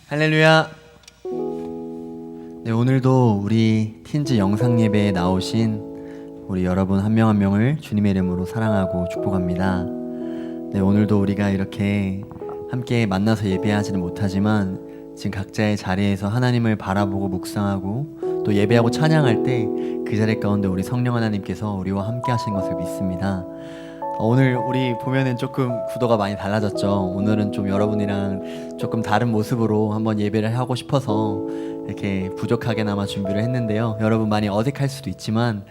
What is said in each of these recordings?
할렐루야. 네, 오늘도 우리 틴즈 영상 예배에 나오신 우리 여러분 한 명 한 명을 주님의 이름으로 사랑하고 축복합니다. 네, 오늘도 우리가 이렇게 함께 만나서 예배하지는 못하지만 지금 각자의 자리에서 하나님을 바라보고 묵상하고 또 예배하고 찬양할 때 그 자리 가운데 우리 성령 하나님께서 우리와 함께 하신 것을 믿습니다. 오늘 우리 보면은 조금 구도가 많이 달라졌죠. 오늘은 좀 여러분이랑 조금 다른 모습으로 한번 예배를 하고 싶어서 이렇게 부족하게나마 준비를 했는데요. 여러분 많이 어색할 수도 있지만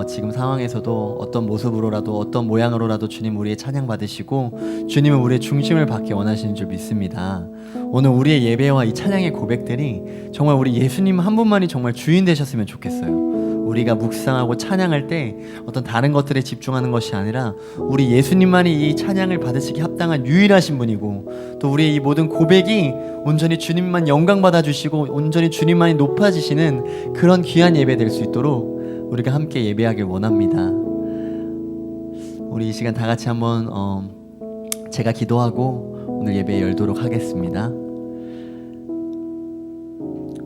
지금 상황에서도 어떤 모습으로라도 어떤 모양으로라도 주님 우리의 찬양 받으시고 주님은 우리의 중심을 받기 원하시는 줄 믿습니다. 오늘 우리의 예배와 이 찬양의 고백들이 정말 우리 예수님 한 분만이 정말 주인 되셨으면 좋겠어요. 우리가 묵상하고 찬양할 때 어떤 다른 것들에 집중하는 것이 아니라 우리 예수님만이 이 찬양을 받으시기 합당한 유일하신 분이고 또 우리의 이 모든 고백이 온전히 주님만 영광 받아주시고 온전히 주님만이 높아지시는 그런 귀한 예배 될 수 있도록 우리가 함께 예배하길 원합니다. 우리 이 시간 다 같이 한번 제가 기도하고 오늘 예배 열도록 하겠습니다.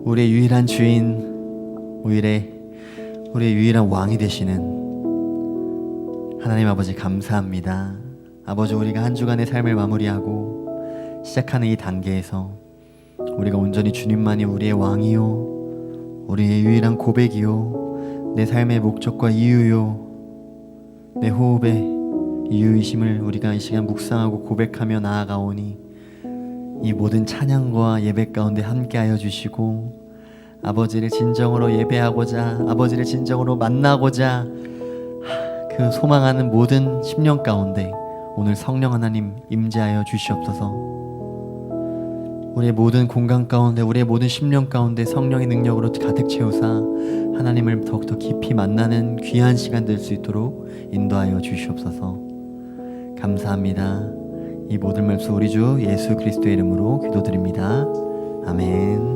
우리의 유일한 주인, 우리의 유일한 왕이 되시는 하나님 아버지 감사합니다. 아버지, 우리가 한 주간의 삶을 마무리하고 시작하는 이 단계에서 우리가 온전히 주님만이 우리의 왕이요, 우리의 유일한 고백이요, 내 삶의 목적과 이유요, 내 호흡의 이유이심을 우리가 이 시간 묵상하고 고백하며 나아가오니 이 모든 찬양과 예배 가운데 함께하여 주시고 아버지를 진정으로 예배하고자, 아버지를 진정으로 만나고자 그 소망하는 모든 심령 가운데 오늘 성령 하나님 임재하여 주시옵소서. 우리의 모든 공간 가운데, 우리의 모든 심령 가운데 성령의 능력으로 가득 채우사 하나님을 더욱더 깊이 만나는 귀한 시간 될 수 있도록 인도하여 주시옵소서. 감사합니다. 이 모든 말씀 우리 주 예수 그리스도의 이름으로 기도드립니다. 아멘.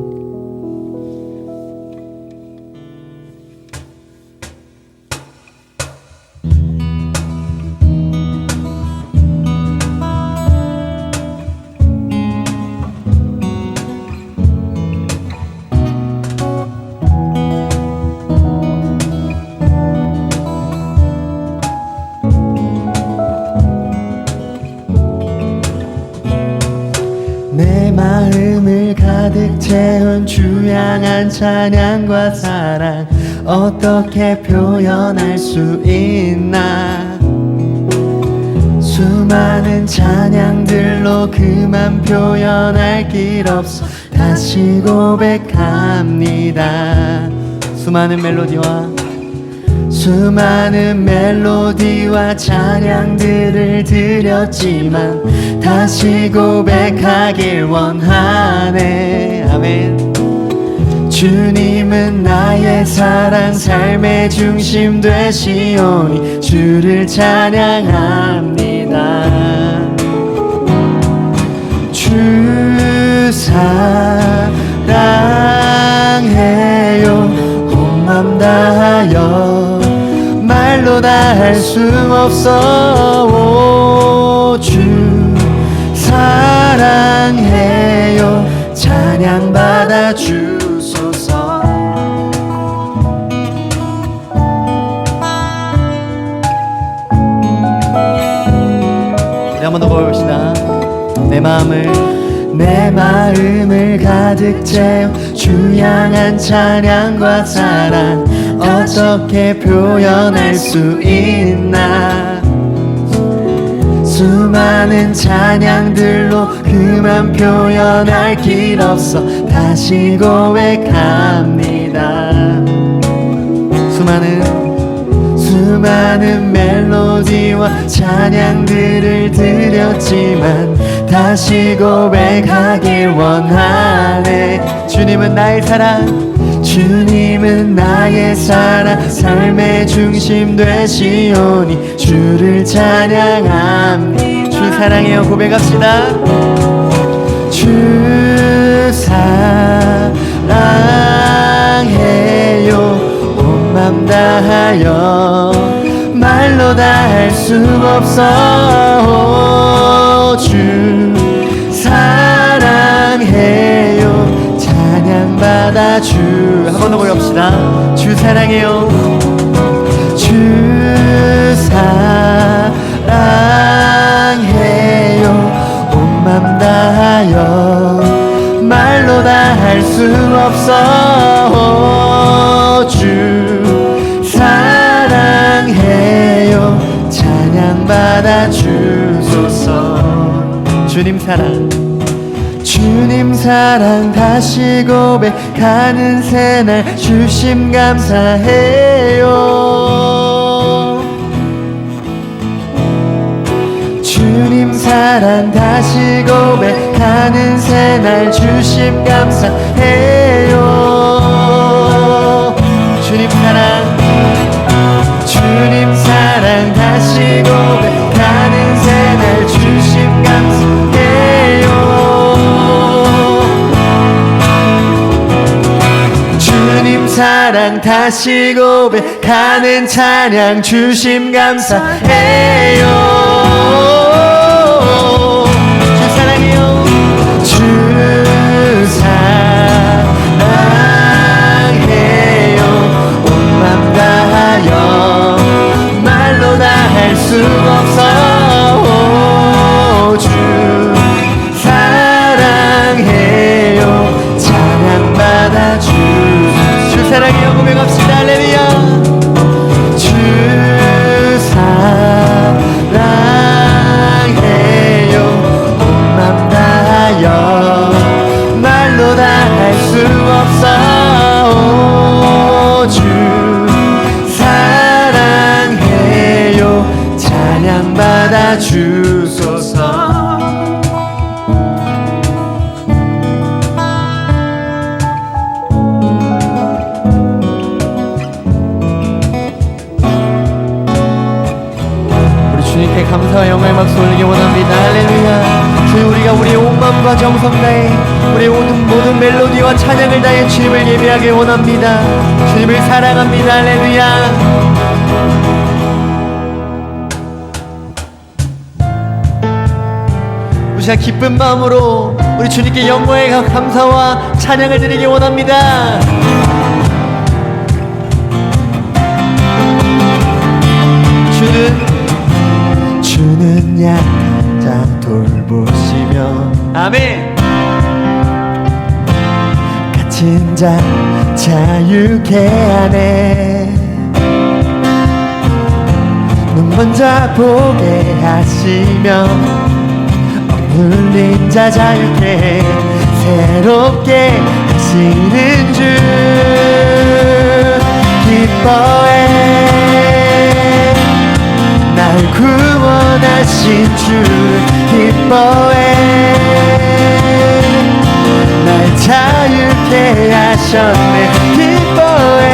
내 마음을 가득 채운 주양한 찬양과 사랑 어떻게 표현할 수 있나. 수많은 찬양들로 그만 표현할 길 없어 다시 고백합니다. 수많은 멜로디와 찬양들을 드렸지만 다시 고백하길 원하네. 아멘. 주님은 나의 사랑, 삶의 중심 되시오니 주를 찬양합니다. 주 사랑해요, 온 맘 다하여 말로 다 할 수 없어. 오, 주 사랑해요, 찬양 받아 주소서. 우리 한 번 더 고백합시다. 내 마음을 가득 채워 주양한 찬양과 사랑 어떻게 표현할 수 있나. 수많은 찬양들로 그만 표현할 길 없어 다시 고백합니다. 수많은 멜로디와 찬양들을 드렸지만 다시 고백하길 원하네. 주님은 나의 사랑, 삶의 중심 되시오니 주를 찬양합니다. 주 사랑해요 고백합시다. 주 사랑해요, 온 맘 다하여 말로 다 할 수 없어. 주 사랑해요, 주 한 번 더 고백합시다. 주 사랑해요. 주 사랑해요. 온 맘 다하여 말로 다 할 수 없어. 주 사랑해요. 찬양 받아 주소서. 주님 사랑, 주님 사랑 다시 고백하는 새날 주심 감사해요. 주님 사랑 다시 고백하는 새날 주심 감사해요. 주님 사랑, 주님 사랑 다시 고백하는 새날 주심 감사해요. 주님 사랑 다시 고백하는 찬양 주심 감사해요. 주 사랑해요. 주 사랑해요. 온 맘 다하여 말로 다 할 수 없어. 주 사랑해요. 찬양 받아 주 사랑해요. 고백합시다. 할렐루야. 주 사랑해요. 온 맘 다하여 말로 다 할 수 없어. 주 사랑해요. 찬양 받아 주소서. 주님께 감사와 영광의 박수 올리기 원합니다. 할렐루야. 주님, 우리가 우리의 온 마음과 정성 다해 우리의 모든 멜로디와 찬양을 다해 주님을 예배하길 원합니다. 주님을 사랑합니다. 할렐루야. 우리 자 기쁜 마음으로 우리 주님께 영광의 감사와 찬양을 드리기 원합니다. 주는 약한 자 돌보시며 아멘. 갇힌 자 자유케 하네. 눈먼 자 보게 하시며 억눌린 자 자유케 해 새롭게 하시는 주 기뻐해. 날 구원하신 주 기뻐해. 날 자유케 하셨네. 기뻐해.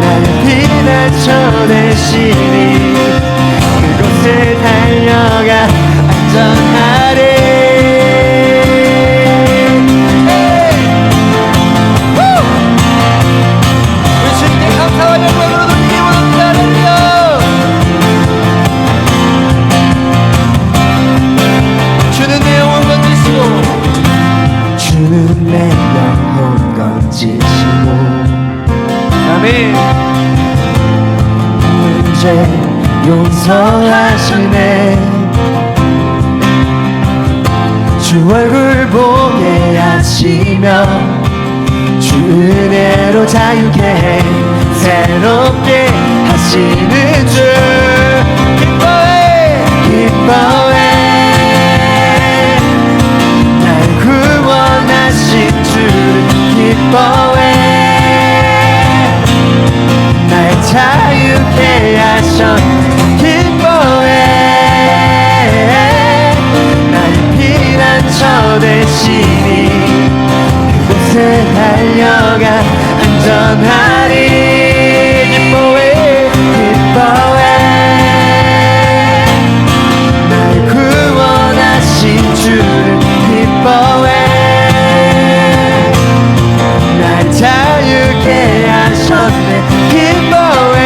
나의 피난처 되시니 그곳에 달려가 안전하리. 우리 주님께 감사와 영광으로 돌리기 원합니다. 주는 내 영혼 건지시고 주는 내 영혼 건지시고 아멘. 문제 용서하시네. 주 얼굴 보게 하시며 주 은혜로 자유케 해 새롭게 하시는 주 기뻐해. 기뻐해. 날 구원하신 주 기뻐해. 날 자유케 하셨네. 기뻐해. 나의 피난처 되시니 그곳에 달려가 안전하리. 기뻐해. 기뻐해. 날 구원하신 주를 기뻐해. 날 자유케 하셨네. 기뻐해.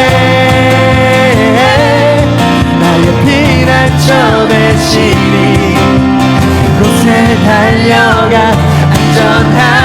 나의 피난처 되시니 그곳에 달려가 안전하리.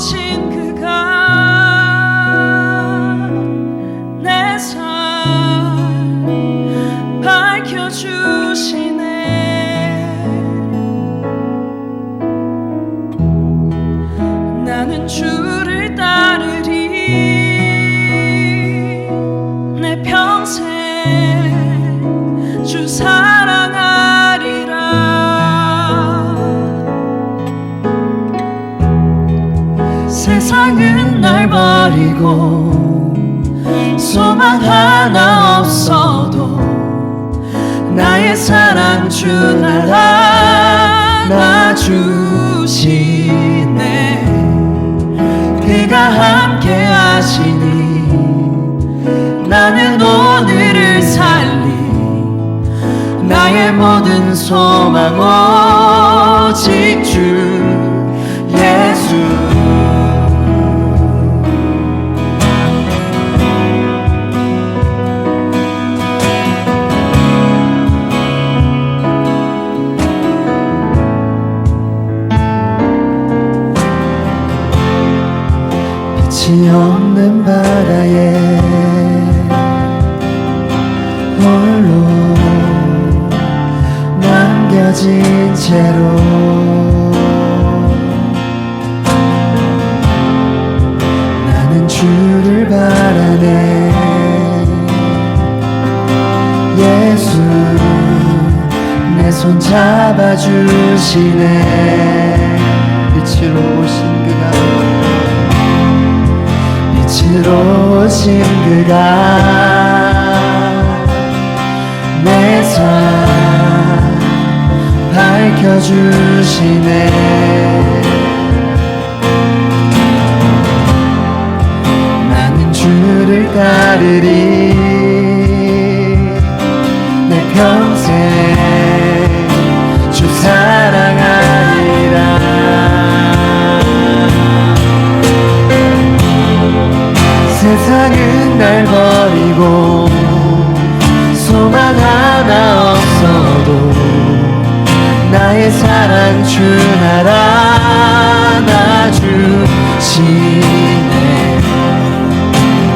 주신 그가 내 삶 밝혀주시네. 나는 주를 따르리. 내 평생 주 사랑하리라. 세상은 날 버리고 소망 하나 없어도 나의 사랑 주 날 안아주시네. 그가 함께 하시니 나는 오늘을 살리. 나의 모든 소망 오직 주 예수. 빛이 없는 바다에 홀로 남겨진 채로 나는 주를 바라네. 예수 내 손 잡아주시네. 빛으로 오신 그가 빛으로 오신 그가 내 삶 밝혀주시네. 나는 주를 따르리. 내 평생 주 사랑하리라. 세상은 날 버리고 소망 하나 없어도 나의 사랑 주 날 안아주시네.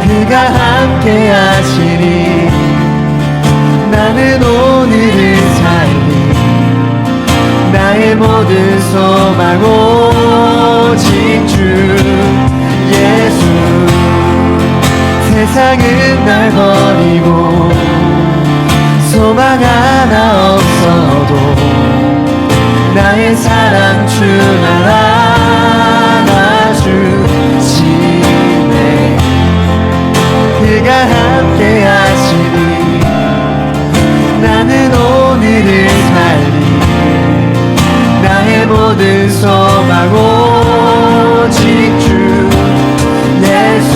그가 함께 하시니 나는 오늘을 살리. 나의 모든 소망 오직 주 예수. 세상은 날 버리고 소망 하나 없어도 나의 사랑 주 날 안아주시네. 그가 함께 하시니 나는 오늘을 살리. 나의 모든 소망 오직 주 예수.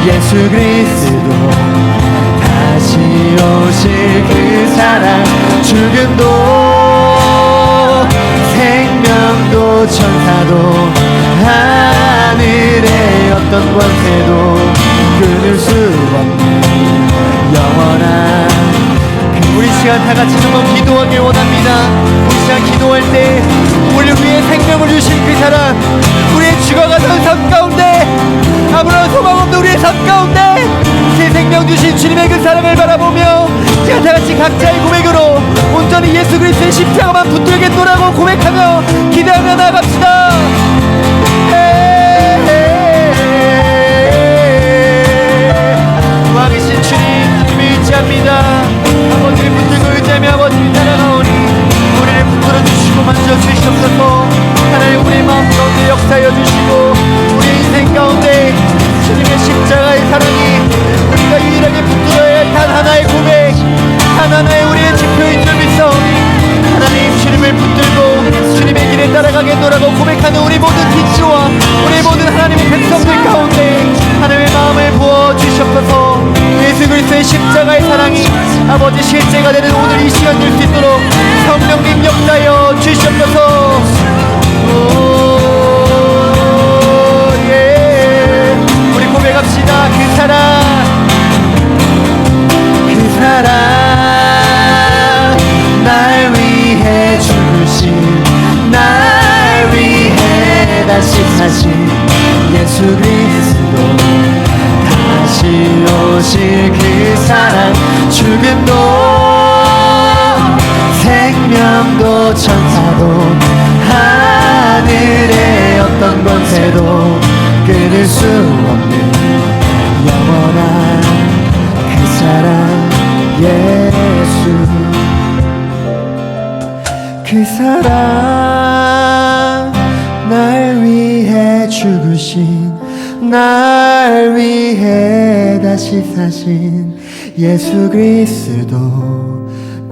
예수 그리스도 다시 오실 그 사랑. 죽음도 생명도 천사도 하늘의 어떤 권세도 끊을 수 없는 영원한. 우리 시간 다 같이 한번 기도하길 원합니다. 우리 시간 기도할 때 우리 위해 생명을 주신 그 사랑, 우리의 죽어가던 삶 가운데 아무런 소망 우리의 삶 가운데 새 생명 주신 주님의 그 사랑을 바라보며 제가 다같이 각자의 고백으로 온전히 예수 그리스도의 십자가만 붙들겠노라고 고백하며 기대하며 나아갑시다. 왕이신 주님 의지합니다. 아버지를 붙들고 의지하며 아버지를 따라가오니 우리를 붙들어 주시고 만져 주시옵소서. 하나님 우리의 마음 가운데 역사하여 주시고 우리의 인생 가운데 주님의 십자가의 사랑이 우리가 유일하게 붙들어야 할 단 하나의 고백, 단 하나의 우리의 지표인 줄 믿사오니 하나님 주님을 붙들고 주님의 길에 따라가겠노라고 고백하는 우리 모든 팀주와 우리 모든 하나님의 백성들 가운데 하나님의 마음을 부어주시옵소서. 예수 그리스도의 십자가의 사랑이 아버지 실제가 되는 오늘 이 시간 될 수 있도록 성령님 역사하여 주시옵소서. 우리 고백합시다. 그 사랑 날 위해 죽으신 날 위해 다시 사신 예수 그리스도 다시 오실 그 사랑 죽음도 생명도 천사도 하늘의 어떤 권세도 끊을 수 없는 영원한 그 사랑 예수 그 사랑 날 위해 죽으신 날 위해 다시 사신 예수 그리스도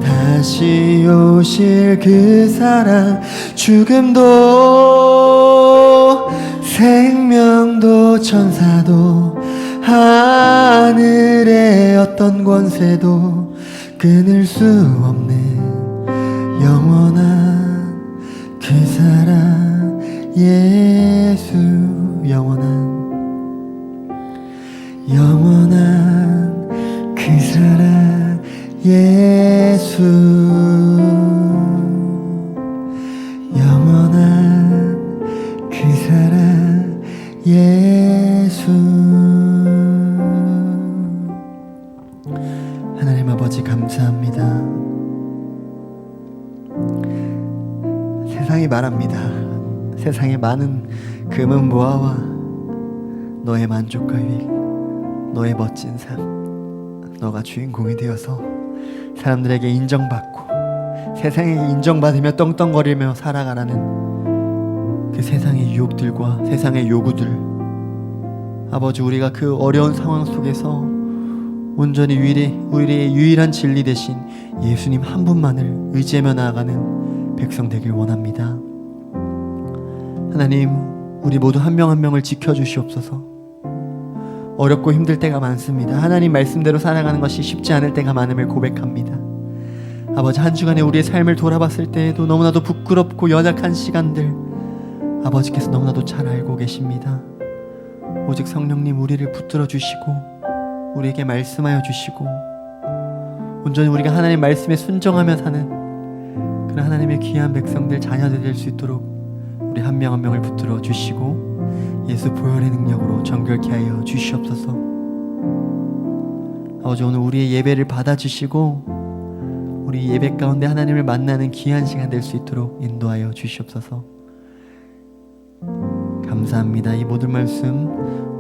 다시 오실 그 사랑 죽음도 생명도 천사도 하늘의 어떤 권세도 끊을 수 없는 영원한 그 사랑 예수 영원한 그 사랑 예수 영원한 그 사랑 예수. 하나님 아버지 감사합니다. 세상이 말합니다. 세상의 많은 금은 보화와 너의 만족과 유익, 너의 멋진 삶, 너가 주인공이 되어서 사람들에게 인정받고 세상에게 인정받으며 떵떵거리며 살아가라는 그 세상의 유혹들과 세상의 요구들, 아버지 우리가 그 어려운 상황 속에서 온전히 우리의 유일한 진리 대신 예수님 한 분만을 의지하며 나아가는 백성 되길 원합니다. 하나님 우리 모두 한 명 한 명을 지켜주시옵소서. 어렵고 힘들 때가 많습니다. 하나님 말씀대로 살아가는 것이 쉽지 않을 때가 많음을 고백합니다. 아버지 한 주간에 우리의 삶을 돌아봤을 때에도 너무나도 부끄럽고 연약한 시간들 아버지께서 너무나도 잘 알고 계십니다. 오직 성령님 우리를 붙들어 주시고 우리에게 말씀하여 주시고 온전히 우리가 하나님 말씀에 순종하며 사는 그런 하나님의 귀한 백성들 자녀들 될 수 있도록 우리 한 명 한 명을 붙들어 주시고 예수 보혈의 능력으로 정결케 하여 주시옵소서. 아버지 오늘 우리의 예배를 받아주시고 우리 예배 가운데 하나님을 만나는 귀한 시간 될 수 있도록 인도하여 주시옵소서. 감사합니다. 이 모든 말씀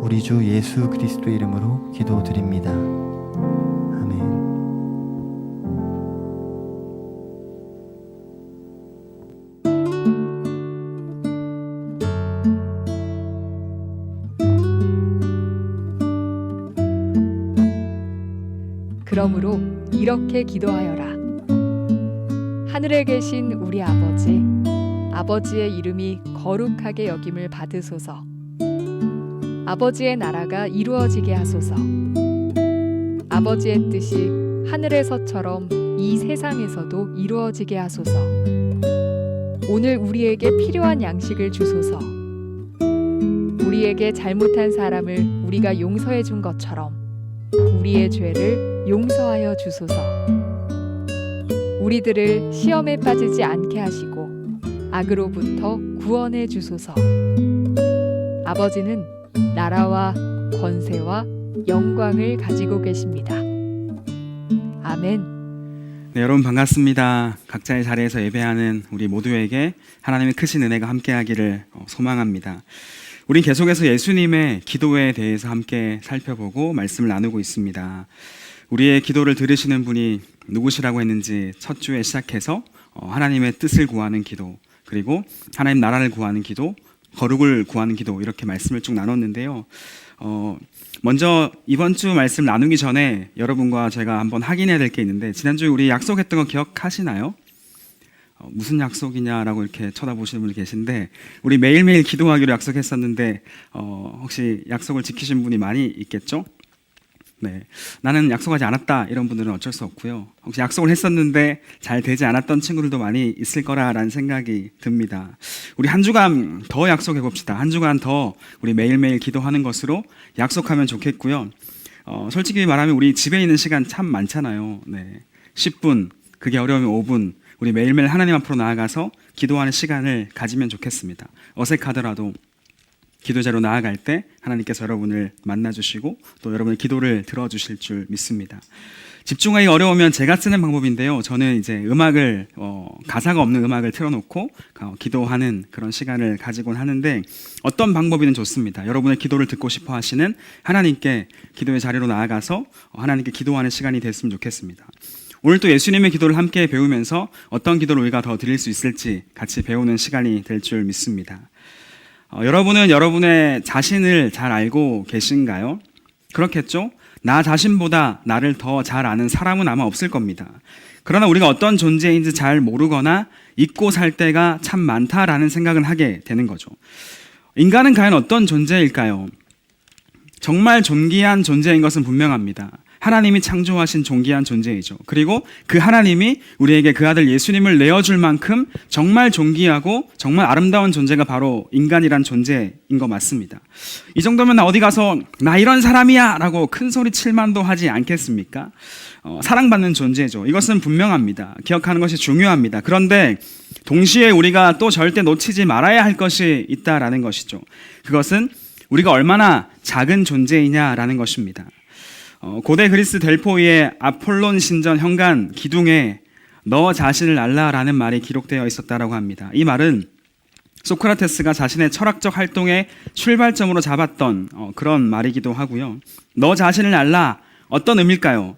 우리 주 예수 그리스도의 이름으로 기도드립니다. 아멘. 그러므로 이렇게 기도하여라. 하늘에 계신 우리 아버지, 아버지의 이름이 거룩하게 여김을 받으소서. 아버지의 나라가 이루어지게 하소서. 아버지의 뜻이 하늘에서처럼 이 세상에서도 이루어지게 하소서. 오늘 우리에게 필요한 양식을 주소서. 우리에게 잘못한 사람을 우리가 용서해 준 것처럼 우리의 죄를 용서하여 주소서. 우리들을 시험에 빠지지 않게 하시고 악으로부터 구원해 주소서. 아버지는 나라와 권세와 영광을 가지고 계십니다. 아멘. 네, 여러분 반갑습니다. 각자의 자리에서 예배하는 우리 모두에게 하나님의 크신 은혜가 함께하기를 소망합니다. 우리 계속해서 예수님의 기도에 대해서 함께 살펴보고 말씀을 나누고 있습니다. 우리의 기도를 들으시는 분이 누구시라고 했는지 첫 주에 시작해서 하나님의 뜻을 구하는 기도, 그리고 하나님 나라를 구하는 기도, 거룩을 구하는 기도, 이렇게 말씀을 쭉 나눴는데요. 먼저 이번 주 말씀 나누기 전에 여러분과 제가 한번 확인해야 될 게 있는데, 지난주에 우리 약속했던 거 기억하시나요? 무슨 약속이냐라고 이렇게 쳐다보시는 분이 계신데, 우리 매일매일 기도하기로 약속했었는데 혹시 약속을 지키신 분이 많이 있겠죠? 네, 나는 약속하지 않았다 이런 분들은 어쩔 수 없고요. 혹시 약속을 했었는데 잘 되지 않았던 친구들도 많이 있을 거라라는 생각이 듭니다. 우리 한 주간 더 약속해 봅시다. 한 주간 더 우리 매일매일 기도하는 것으로 약속하면 좋겠고요. 솔직히 말하면 우리 집에 있는 시간 참 많잖아요. 네, 10분, 그게 어려우면 5분, 우리 매일매일 하나님 앞으로 나아가서 기도하는 시간을 가지면 좋겠습니다. 어색하더라도 기도자로 나아갈 때 하나님께서 여러분을 만나주시고 또 여러분의 기도를 들어주실 줄 믿습니다. 집중하기 어려우면 제가 쓰는 방법인데요. 저는 이제 음악을 가사가 없는 음악을 틀어놓고 기도하는 그런 시간을 가지곤 하는데, 어떤 방법이든 좋습니다. 여러분의 기도를 듣고 싶어 하시는 하나님께 기도의 자리로 나아가서 하나님께 기도하는 시간이 됐으면 좋겠습니다. 오늘 또 예수님의 기도를 함께 배우면서 어떤 기도를 우리가 더 드릴 수 있을지 같이 배우는 시간이 될 줄 믿습니다. 여러분은 여러분의 자신을 잘 알고 계신가요? 그렇겠죠? 나 자신보다 나를 더 잘 아는 사람은 아마 없을 겁니다. 그러나 우리가 어떤 존재인지 잘 모르거나 잊고 살 때가 참 많다라는 생각을 하게 되는 거죠. 인간은 과연 어떤 존재일까요? 정말 존귀한 존재인 것은 분명합니다. 하나님이 창조하신 존귀한 존재이죠. 그리고 그 하나님이 우리에게 그 아들 예수님을 내어줄 만큼 정말 존귀하고 정말 아름다운 존재가 바로 인간이란 존재인 거 맞습니다. 이 정도면 어디 가서 나 이런 사람이야 라고 큰 소리 칠만도 하지 않겠습니까? 사랑받는 존재죠. 이것은 분명합니다. 기억하는 것이 중요합니다. 그런데 동시에 우리가 또 절대 놓치지 말아야 할 것이 있다라는 것이죠. 그것은 우리가 얼마나 작은 존재이냐라는 것입니다. 고대 그리스 델포이의 아폴론 신전 현관 기둥에 너 자신을 알라라는 말이 기록되어 있었다라고 합니다. 이 말은 소크라테스가 자신의 철학적 활동의 출발점으로 잡았던 그런 말이기도 하고요. 너 자신을 알라, 어떤 의미일까요?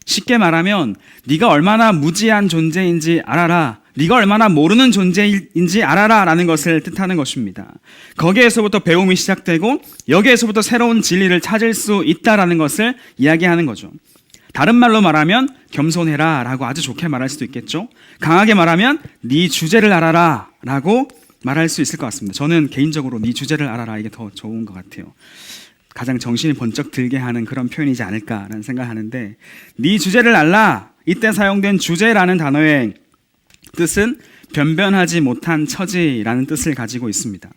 쉽게 말하면 네가 얼마나 무지한 존재인지 알아라, 네가 얼마나 모르는 존재인지 알아라 라는 것을 뜻하는 것입니다. 거기에서부터 배움이 시작되고 여기에서부터 새로운 진리를 찾을 수 있다라는 것을 이야기하는 거죠. 다른 말로 말하면 겸손해라 라고 아주 좋게 말할 수도 있겠죠. 강하게 말하면 네 주제를 알아라 라고 말할 수 있을 것 같습니다. 저는 개인적으로 네 주제를 알아라, 이게 더 좋은 것 같아요. 가장 정신이 번쩍 들게 하는 그런 표현이지 않을까라는 생각을 하는데, 네 주제를 알라, 이때 사용된 주제라는 단어의 뜻은 변변하지 못한 처지라는 뜻을 가지고 있습니다.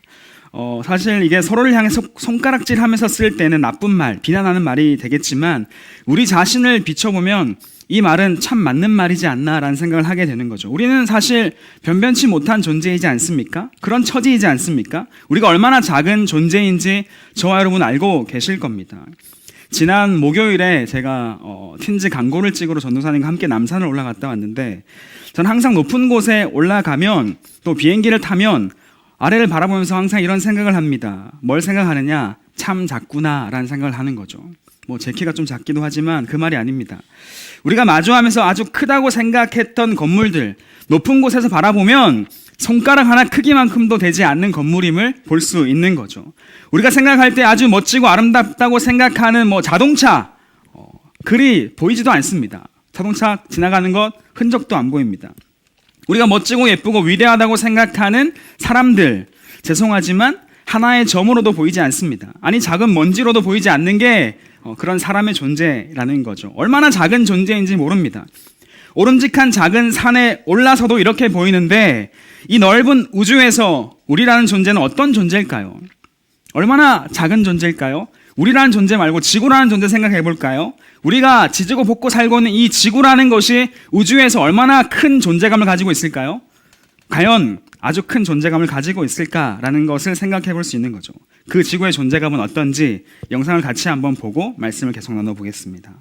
사실 이게 서로를 향해 손가락질하면서 쓸 때는 나쁜 말, 비난하는 말이 되겠지만 우리 자신을 비춰보면 이 말은 참 맞는 말이지 않나라는 생각을 하게 되는 거죠. 우리는 사실 변변치 못한 존재이지 않습니까? 그런 처지이지 않습니까? 우리가 얼마나 작은 존재인지 저와 여러분 알고 계실 겁니다. 지난 목요일에 제가 틴즈 광고를 찍으러 전도사님과 함께 남산을 올라갔다 왔는데, 전 항상 높은 곳에 올라가면 또 비행기를 타면 아래를 바라보면서 항상 이런 생각을 합니다. 뭘 생각하느냐? 참 작구나 라는 생각을 하는 거죠. 제 키가 좀 작기도 하지만 그 말이 아닙니다. 우리가 마주하면서 아주 크다고 생각했던 건물들, 높은 곳에서 바라보면 손가락 하나 크기만큼도 되지 않는 건물임을 볼 수 있는 거죠. 우리가 생각할 때 아주 멋지고 아름답다고 생각하는 자동차, 그리 보이지도 않습니다. 자동차 지나가는 것 흔적도 안 보입니다. 우리가 멋지고 예쁘고 위대하다고 생각하는 사람들, 죄송하지만 하나의 점으로도 보이지 않습니다. 아니, 작은 먼지로도 보이지 않는 게 그런 사람의 존재라는 거죠. 얼마나 작은 존재인지 모릅니다. 오름직한 작은 산에 올라서도 이렇게 보이는데, 이 넓은 우주에서 우리라는 존재는 어떤 존재일까요? 얼마나 작은 존재일까요? 우리라는 존재 말고 지구라는 존재 생각해 볼까요? 우리가 지지고 볶고 살고 있는 이 지구라는 것이 우주에서 얼마나 큰 존재감을 가지고 있을까요? 과연 아주 큰 존재감을 가지고 있을까라는 것을 생각해 볼 수 있는 거죠. 그 지구의 존재감은 어떤지 영상을 같이 한번 보고 말씀을 계속 나눠보겠습니다.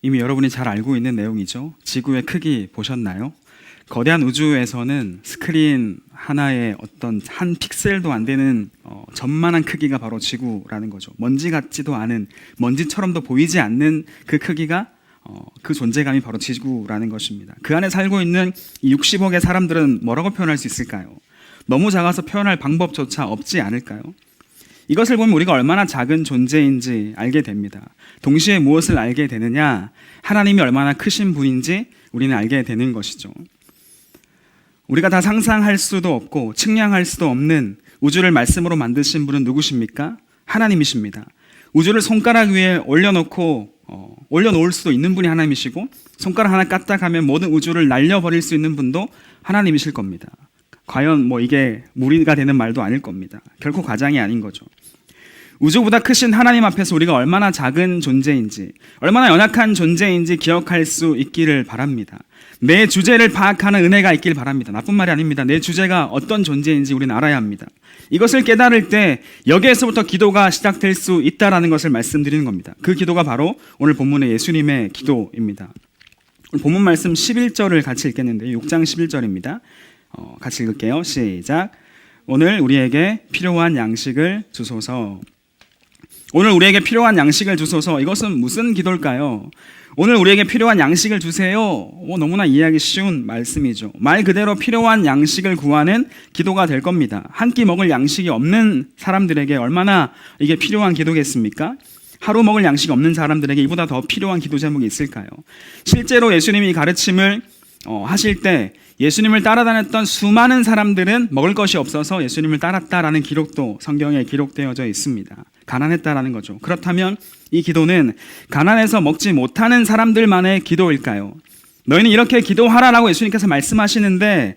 이미 여러분이 잘 알고 있는 내용이죠. 지구의 크기 보셨나요? 거대한 우주에서는 스크린 하나에 어떤 한 픽셀도 안 되는 전만한 크기가 바로 지구라는 거죠. 먼지 같지도 않은, 먼지처럼도 보이지 않는 그 크기가 그 존재감이 바로 지구라는 것입니다. 그 안에 살고 있는 이 60억의 사람들은 뭐라고 표현할 수 있을까요? 너무 작아서 표현할 방법조차 없지 않을까요? 이것을 보면 우리가 얼마나 작은 존재인지 알게 됩니다. 동시에 무엇을 알게 되느냐? 하나님이 얼마나 크신 분인지 우리는 알게 되는 것이죠. 우리가 다 상상할 수도 없고 측량할 수도 없는 우주를 말씀으로 만드신 분은 누구십니까? 하나님이십니다. 우주를 손가락 위에 올려놓을 수도 있는 분이 하나님이시고, 손가락 하나 까딱하면 모든 우주를 날려버릴 수 있는 분도 하나님이실 겁니다. 과연 이게 무리가 되는 말도 아닐 겁니다. 결코 과장이 아닌 거죠. 우주보다 크신 하나님 앞에서 우리가 얼마나 작은 존재인지, 얼마나 연약한 존재인지 기억할 수 있기를 바랍니다. 내 주제를 파악하는 은혜가 있길 바랍니다. 나쁜 말이 아닙니다. 내 주제가 어떤 존재인지 우리는 알아야 합니다. 이것을 깨달을 때 여기에서부터 기도가 시작될 수 있다는 것을 말씀드리는 겁니다. 그 기도가 바로 오늘 본문의 예수님의 기도입니다. 오늘 본문 말씀 11절을 같이 읽겠는데요. 6장 11절입니다. 같이 읽을게요. 시작. 오늘 우리에게 필요한 양식을 주소서. 오늘 우리에게 필요한 양식을 주소서. 이것은 무슨 기도일까요? 오늘 우리에게 필요한 양식을 주세요. 너무나 이해하기 쉬운 말씀이죠. 말 그대로 필요한 양식을 구하는 기도가 될 겁니다. 한 끼 먹을 양식이 없는 사람들에게 얼마나 이게 필요한 기도겠습니까? 하루 먹을 양식이 없는 사람들에게 이보다 더 필요한 기도 제목이 있을까요? 실제로 예수님이 가르침을 하실 때 예수님을 따라다녔던 수많은 사람들은 먹을 것이 없어서 예수님을 따랐다라는 기록도 성경에 기록되어져 있습니다. 가난했다라는 거죠. 그렇다면 이 기도는 가난해서 먹지 못하는 사람들만의 기도일까요? 너희는 이렇게 기도하라라고 예수님께서 말씀하시는데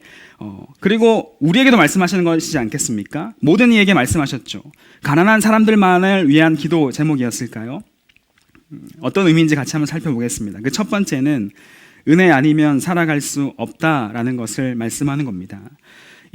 그리고 우리에게도 말씀하시는 것이지 않겠습니까? 모든 이에게 말씀하셨죠. 가난한 사람들만을 위한 기도 제목이었을까요? 어떤 의미인지 같이 한번 살펴보겠습니다. 그 첫 번째는 은혜 아니면 살아갈 수 없다라는 것을 말씀하는 겁니다.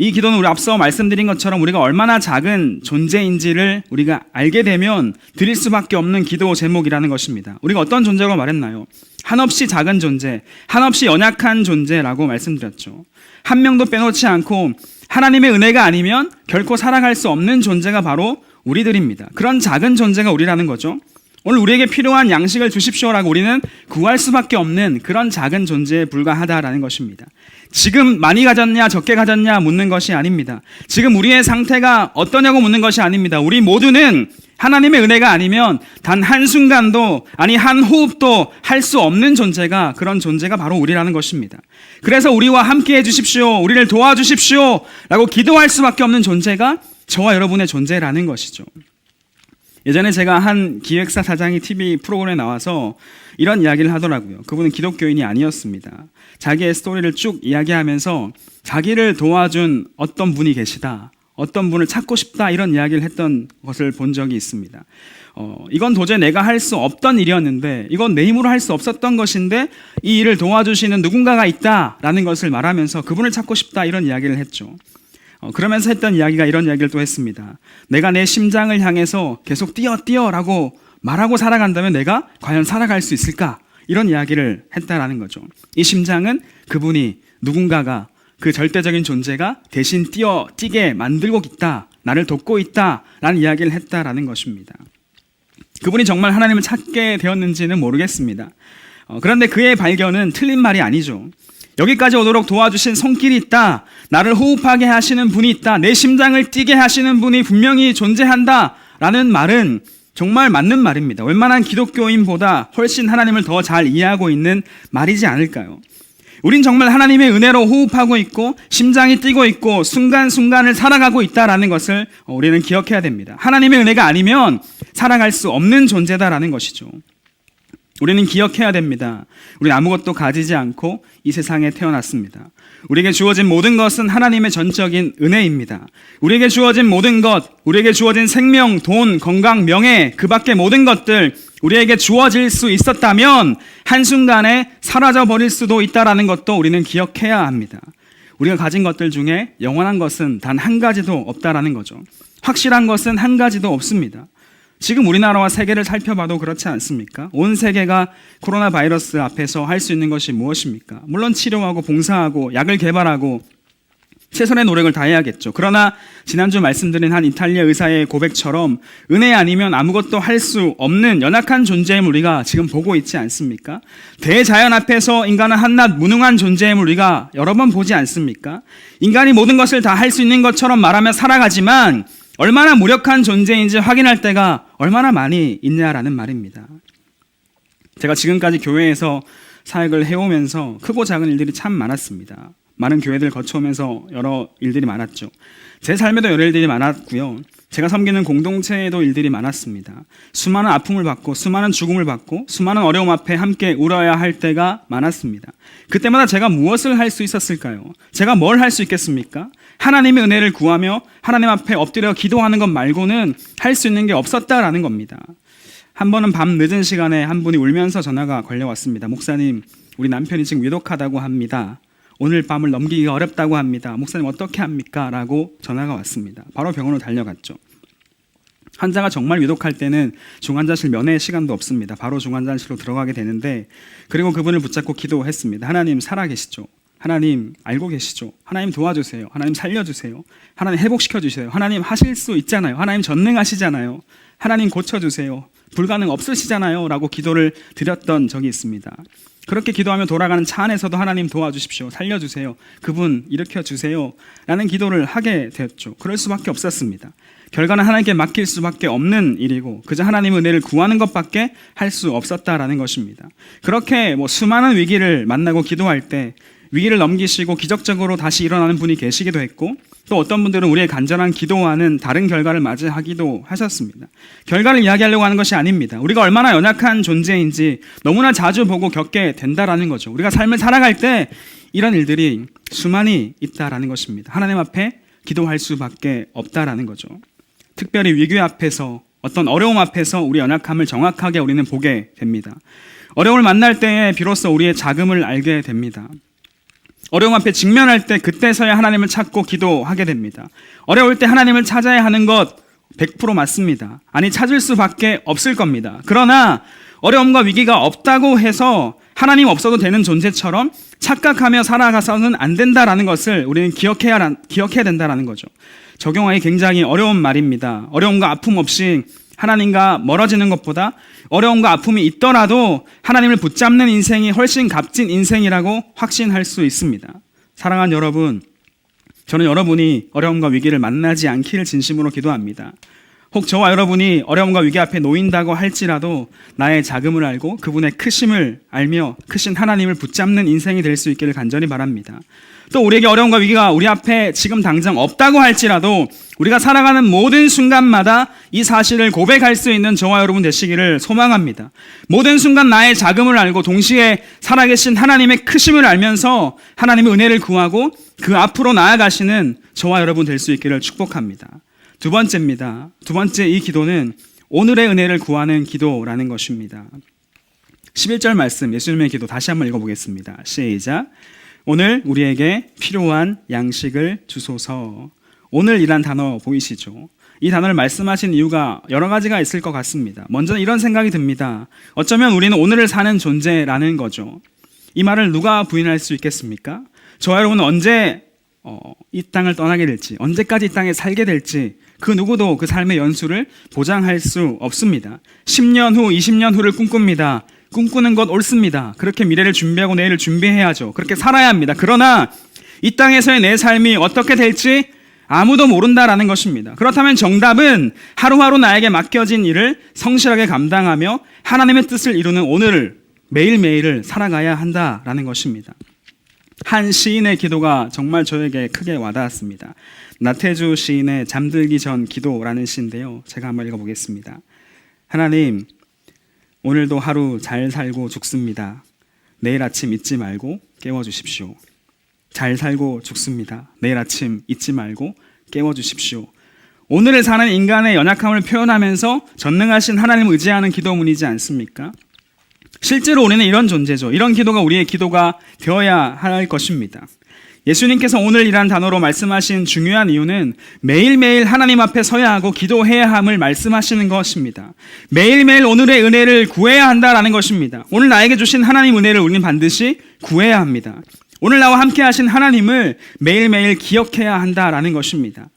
이 기도는 우리 앞서 말씀드린 것처럼 우리가 얼마나 작은 존재인지를 우리가 알게 되면 드릴 수밖에 없는 기도 제목이라는 것입니다. 우리가 어떤 존재라고 말했나요? 한없이 작은 존재, 한없이 연약한 존재라고 말씀드렸죠. 한 명도 빼놓지 않고 하나님의 은혜가 아니면 결코 살아갈 수 없는 존재가 바로 우리들입니다. 그런 작은 존재가 우리라는 거죠. 오늘 우리에게 필요한 양식을 주십시오라고 우리는 구할 수밖에 없는 그런 작은 존재에 불과하다라는 것입니다. 지금 많이 가졌냐 적게 가졌냐 묻는 것이 아닙니다. 지금 우리의 상태가 어떠냐고 묻는 것이 아닙니다. 우리 모두는 하나님의 은혜가 아니면 단 한순간도 아니 한 호흡도 할 수 없는 존재가 그런 존재가 바로 우리라는 것입니다. 그래서 우리와 함께 해주십시오, 우리를 도와주십시오 라고 기도할 수밖에 없는 존재가 저와 여러분의 존재라는 것이죠. 예전에 제가 한 기획사 사장이 TV 프로그램에 나와서 이런 이야기를 하더라고요. 그분은 기독교인이 아니었습니다. 자기의 스토리를 쭉 이야기하면서 자기를 도와준 어떤 분이 계시다, 어떤 분을 찾고 싶다, 이런 이야기를 했던 것을 본 적이 있습니다. 이건 도저히 내가 할 수 없던 일이었는데, 이건 내 힘으로 할 수 없었던 것인데 이 일을 도와주시는 누군가가 있다라는 것을 말하면서 그분을 찾고 싶다, 이런 이야기를 했죠. 그러면서 했던 이야기가 이런 이야기를 또 했습니다. 내가 내 심장을 향해서 계속 뛰어라고 말하고 살아간다면 내가 과연 살아갈 수 있을까? 이런 이야기를 했다라는 거죠. 이 심장은 그분이, 누군가가, 그 절대적인 존재가 대신 뛰게 만들고 있다, 나를 돕고 있다라는 이야기를 했다라는 것입니다. 그분이 정말 하나님을 찾게 되었는지는 모르겠습니다. 그런데 그의 발견은 틀린 말이 아니죠. 여기까지 오도록 도와주신 손길이 있다, 나를 호흡하게 하시는 분이 있다, 내 심장을 뛰게 하시는 분이 분명히 존재한다 라는 말은 정말 맞는 말입니다. 웬만한 기독교인보다 훨씬 하나님을 더 잘 이해하고 있는 말이지 않을까요? 우린 정말 하나님의 은혜로 호흡하고 있고 심장이 뛰고 있고 순간순간을 살아가고 있다라는 것을 우리는 기억해야 됩니다. 하나님의 은혜가 아니면 살아갈 수 없는 존재다라는 것이죠. 우리는 기억해야 됩니다. 우리는 아무것도 가지지 않고 이 세상에 태어났습니다. 우리에게 주어진 모든 것은 하나님의 전적인 은혜입니다. 우리에게 주어진 모든 것, 우리에게 주어진 생명, 돈, 건강, 명예, 그 밖의 모든 것들 우리에게 주어질 수 있었다면 한순간에 사라져 버릴 수도 있다는 것도 우리는 기억해야 합니다. 우리가 가진 것들 중에 영원한 것은 단 한 가지도 없다라는 거죠. 확실한 것은 한 가지도 없습니다. 지금 우리나라와 세계를 살펴봐도 그렇지 않습니까? 온 세계가 코로나 바이러스 앞에서 할 수 있는 것이 무엇입니까? 물론 치료하고 봉사하고 약을 개발하고 최선의 노력을 다해야겠죠. 그러나 지난주 말씀드린 한 이탈리아 의사의 고백처럼 은혜 아니면 아무것도 할 수 없는 연약한 존재임을 우리가 지금 보고 있지 않습니까? 대자연 앞에서 인간은 한낱 무능한 존재임을 우리가 여러 번 보지 않습니까? 인간이 모든 것을 다 할 수 있는 것처럼 말하며 살아가지만 얼마나 무력한 존재인지 확인할 때가 얼마나 많이 있냐라는 말입니다. 제가 지금까지 교회에서 사역을 해오면서 크고 작은 일들이 참 많았습니다. 많은 교회들 거쳐오면서 여러 일들이 많았죠. 제 삶에도 여러 일들이 많았고요. 제가 섬기는 공동체에도 일들이 많았습니다. 수많은 아픔을 받고 수많은 죽음을 받고 수많은 어려움 앞에 함께 울어야 할 때가 많았습니다. 그때마다 제가 무엇을 할 수 있었을까요? 제가 뭘 할 수 있겠습니까? 하나님의 은혜를 구하며 하나님 앞에 엎드려 기도하는 것 말고는 할 수 있는 게 없었다라는 겁니다. 한 번은 밤 늦은 시간에 한 분이 울면서 전화가 걸려왔습니다. 목사님, 우리 남편이 지금 위독하다고 합니다. 오늘 밤을 넘기기가 어렵다고 합니다. 목사님 어떻게 합니까? 라고 전화가 왔습니다. 바로 병원으로 달려갔죠. 환자가 정말 위독할 때는 중환자실 면회의 시간도 없습니다. 바로 중환자실로 들어가게 되는데, 그리고 그분을 붙잡고 기도했습니다. 하나님 살아계시죠? 하나님 알고 계시죠? 하나님 도와주세요. 하나님 살려주세요. 하나님 회복시켜주세요. 하나님 하실 수 있잖아요. 하나님 전능하시잖아요. 하나님 고쳐주세요. 불가능 없으시잖아요. 라고 기도를 드렸던 적이 있습니다. 그렇게 기도하며 돌아가는 차 안에서도 하나님 도와주십시오. 살려주세요. 그분 일으켜주세요. 라는 기도를 하게 되었죠. 그럴 수밖에 없었습니다. 결과는 하나님께 맡길 수밖에 없는 일이고 그저 하나님의 은혜를 구하는 것밖에 할 수 없었다라는 것입니다. 그렇게 수많은 위기를 만나고 기도할 때 위기를 넘기시고 기적적으로 다시 일어나는 분이 계시기도 했고, 또 어떤 분들은 우리의 간절한 기도와는 다른 결과를 맞이하기도 하셨습니다. 결과를 이야기하려고 하는 것이 아닙니다. 우리가 얼마나 연약한 존재인지 너무나 자주 보고 겪게 된다라는 거죠. 우리가 삶을 살아갈 때 이런 일들이 수많이 있다라는 것입니다. 하나님 앞에 기도할 수밖에 없다라는 거죠. 특별히 위기 앞에서, 어떤 어려움 앞에서 우리 연약함을 정확하게 우리는 보게 됩니다. 어려움을 만날 때에 비로소 우리의 자금을 알게 됩니다. 어려움 앞에 직면할 때 그때서야 하나님을 찾고 기도하게 됩니다. 어려울 때 하나님을 찾아야 하는 것 100% 맞습니다. 아니, 찾을 수밖에 없을 겁니다. 그러나 어려움과 위기가 없다고 해서 하나님 없어도 되는 존재처럼 착각하며 살아가서는 안 된다라는 것을 우리는 기억해야 된다라는 거죠. 적용하기 굉장히 어려운 말입니다. 어려움과 아픔 없이 하나님과 멀어지는 것보다 어려움과 아픔이 있더라도 하나님을 붙잡는 인생이 훨씬 값진 인생이라고 확신할 수 있습니다. 사랑하는 여러분, 저는 여러분이 어려움과 위기를 만나지 않기를 진심으로 기도합니다. 혹 저와 여러분이 어려움과 위기 앞에 놓인다고 할지라도 나의 작음을 알고 그분의 크심을 알며 크신 하나님을 붙잡는 인생이 될 수 있기를 간절히 바랍니다. 또 우리에게 어려움과 위기가 우리 앞에 지금 당장 없다고 할지라도 우리가 살아가는 모든 순간마다 이 사실을 고백할 수 있는 저와 여러분 되시기를 소망합니다. 모든 순간 나의 작음을 알고 동시에 살아계신 하나님의 크심을 알면서 하나님의 은혜를 구하고 그 앞으로 나아가시는 저와 여러분 될 수 있기를 축복합니다. 두 번째입니다. 두 번째 이 기도는 오늘의 은혜를 구하는 기도라는 것입니다. 11절 말씀 예수님의 기도 다시 한번 읽어보겠습니다. 시작. 오늘 우리에게 필요한 양식을 주소서. 오늘이란 단어 보이시죠? 이 단어를 말씀하신 이유가 여러 가지가 있을 것 같습니다. 먼저는 이런 생각이 듭니다. 어쩌면 우리는 오늘을 사는 존재라는 거죠. 이 말을 누가 부인할 수 있겠습니까? 저와 여러분은 언제 이 땅을 떠나게 될지, 언제까지 이 땅에 살게 될지 그 누구도 그 삶의 연수를 보장할 수 없습니다. 10년 후, 20년 후를 꿈꿉니다. 꿈꾸는 것 옳습니다. 그렇게 미래를 준비하고 내일을 준비해야죠. 그렇게 살아야 합니다. 그러나 이 땅에서의 내 삶이 어떻게 될지 아무도 모른다라는 것입니다. 그렇다면 정답은 하루하루 나에게 맡겨진 일을 성실하게 감당하며 하나님의 뜻을 이루는 오늘을 매일매일을 살아가야 한다라는 것입니다. 한 시인의 기도가 정말 저에게 크게 와닿았습니다. 나태주 시인의 잠들기 전 기도라는 시인데요. 제가 한번 읽어보겠습니다. 하나님, 오늘도 하루 잘 살고 죽습니다. 내일 아침 잊지 말고 깨워주십시오. 잘 살고 죽습니다. 내일 아침 잊지 말고 깨워주십시오. 오늘을 사는 인간의 연약함을 표현하면서 전능하신 하나님을 의지하는 기도문이지 않습니까? 실제로 우리는 이런 존재죠. 이런 기도가 우리의 기도가 되어야 할 것입니다. 예수님께서 오늘이란 단어로 말씀하신 중요한 이유는 매일매일 하나님 앞에 서야 하고 기도해야 함을 말씀하시는 것입니다. 매일매일 오늘의 은혜를 구해야 한다라는 것입니다. 오늘 나에게 주신 하나님 은혜를 우리는 반드시 구해야 합니다. 오늘 나와 함께 하신 하나님을 매일매일 기억해야 한다라는 것입니다.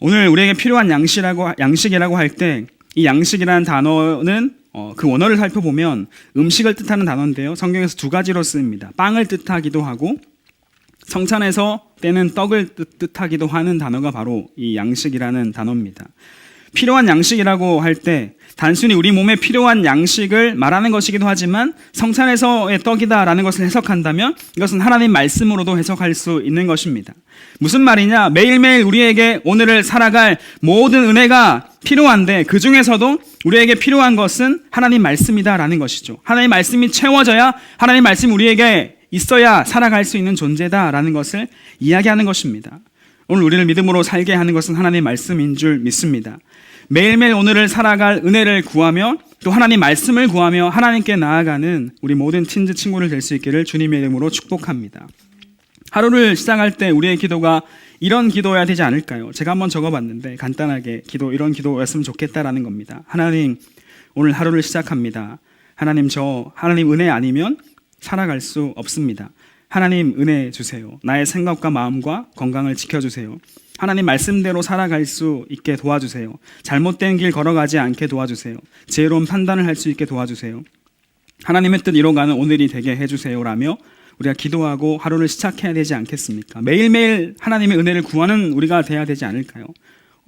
오늘 우리에게 필요한 양식이라고 할 때 이 양식이라는 단어는 그 원어를 살펴보면 음식을 뜻하는 단어인데요. 성경에서 두 가지로 쓰입니다. 빵을 뜻하기도 하고 성찬에서 떼는 떡을 뜻하기도 하는 단어가 바로 이 양식이라는 단어입니다. 필요한 양식이라고 할 때 단순히 우리 몸에 필요한 양식을 말하는 것이기도 하지만 성찬에서의 떡이다라는 것을 해석한다면 이것은 하나님 말씀으로도 해석할 수 있는 것입니다. 무슨 말이냐? 매일매일 우리에게 오늘을 살아갈 모든 은혜가 필요한데 그 중에서도 우리에게 필요한 것은 하나님 말씀이다라는 것이죠. 하나님 말씀이 채워져야 하나님 말씀이 우리에게 있어야 살아갈 수 있는 존재다라는 것을 이야기하는 것입니다. 오늘 우리를 믿음으로 살게 하는 것은 하나님의 말씀인 줄 믿습니다. 매일매일 오늘을 살아갈 은혜를 구하며 또 하나님 말씀을 구하며 하나님께 나아가는 우리 모든 친지 친구를 될 수 있기를 주님의 이름으로 축복합니다. 하루를 시작할 때 우리의 기도가 이런 기도여야 되지 않을까요? 제가 한번 적어봤는데 간단하게 이런 기도였으면 좋겠다라는 겁니다. 하나님, 오늘 하루를 시작합니다. 하나님, 하나님 은혜 아니면 살아갈 수 없습니다. 하나님 은혜 주세요. 나의 생각과 마음과 건강을 지켜주세요. 하나님 말씀대로 살아갈 수 있게 도와주세요. 잘못된 길 걸어가지 않게 도와주세요. 지혜로운 판단을 할 수 있게 도와주세요. 하나님의 뜻 이뤄가는 오늘이 되게 해주세요라며 우리가 기도하고 하루를 시작해야 되지 않겠습니까? 매일매일 하나님의 은혜를 구하는 우리가 돼야 되지 않을까요?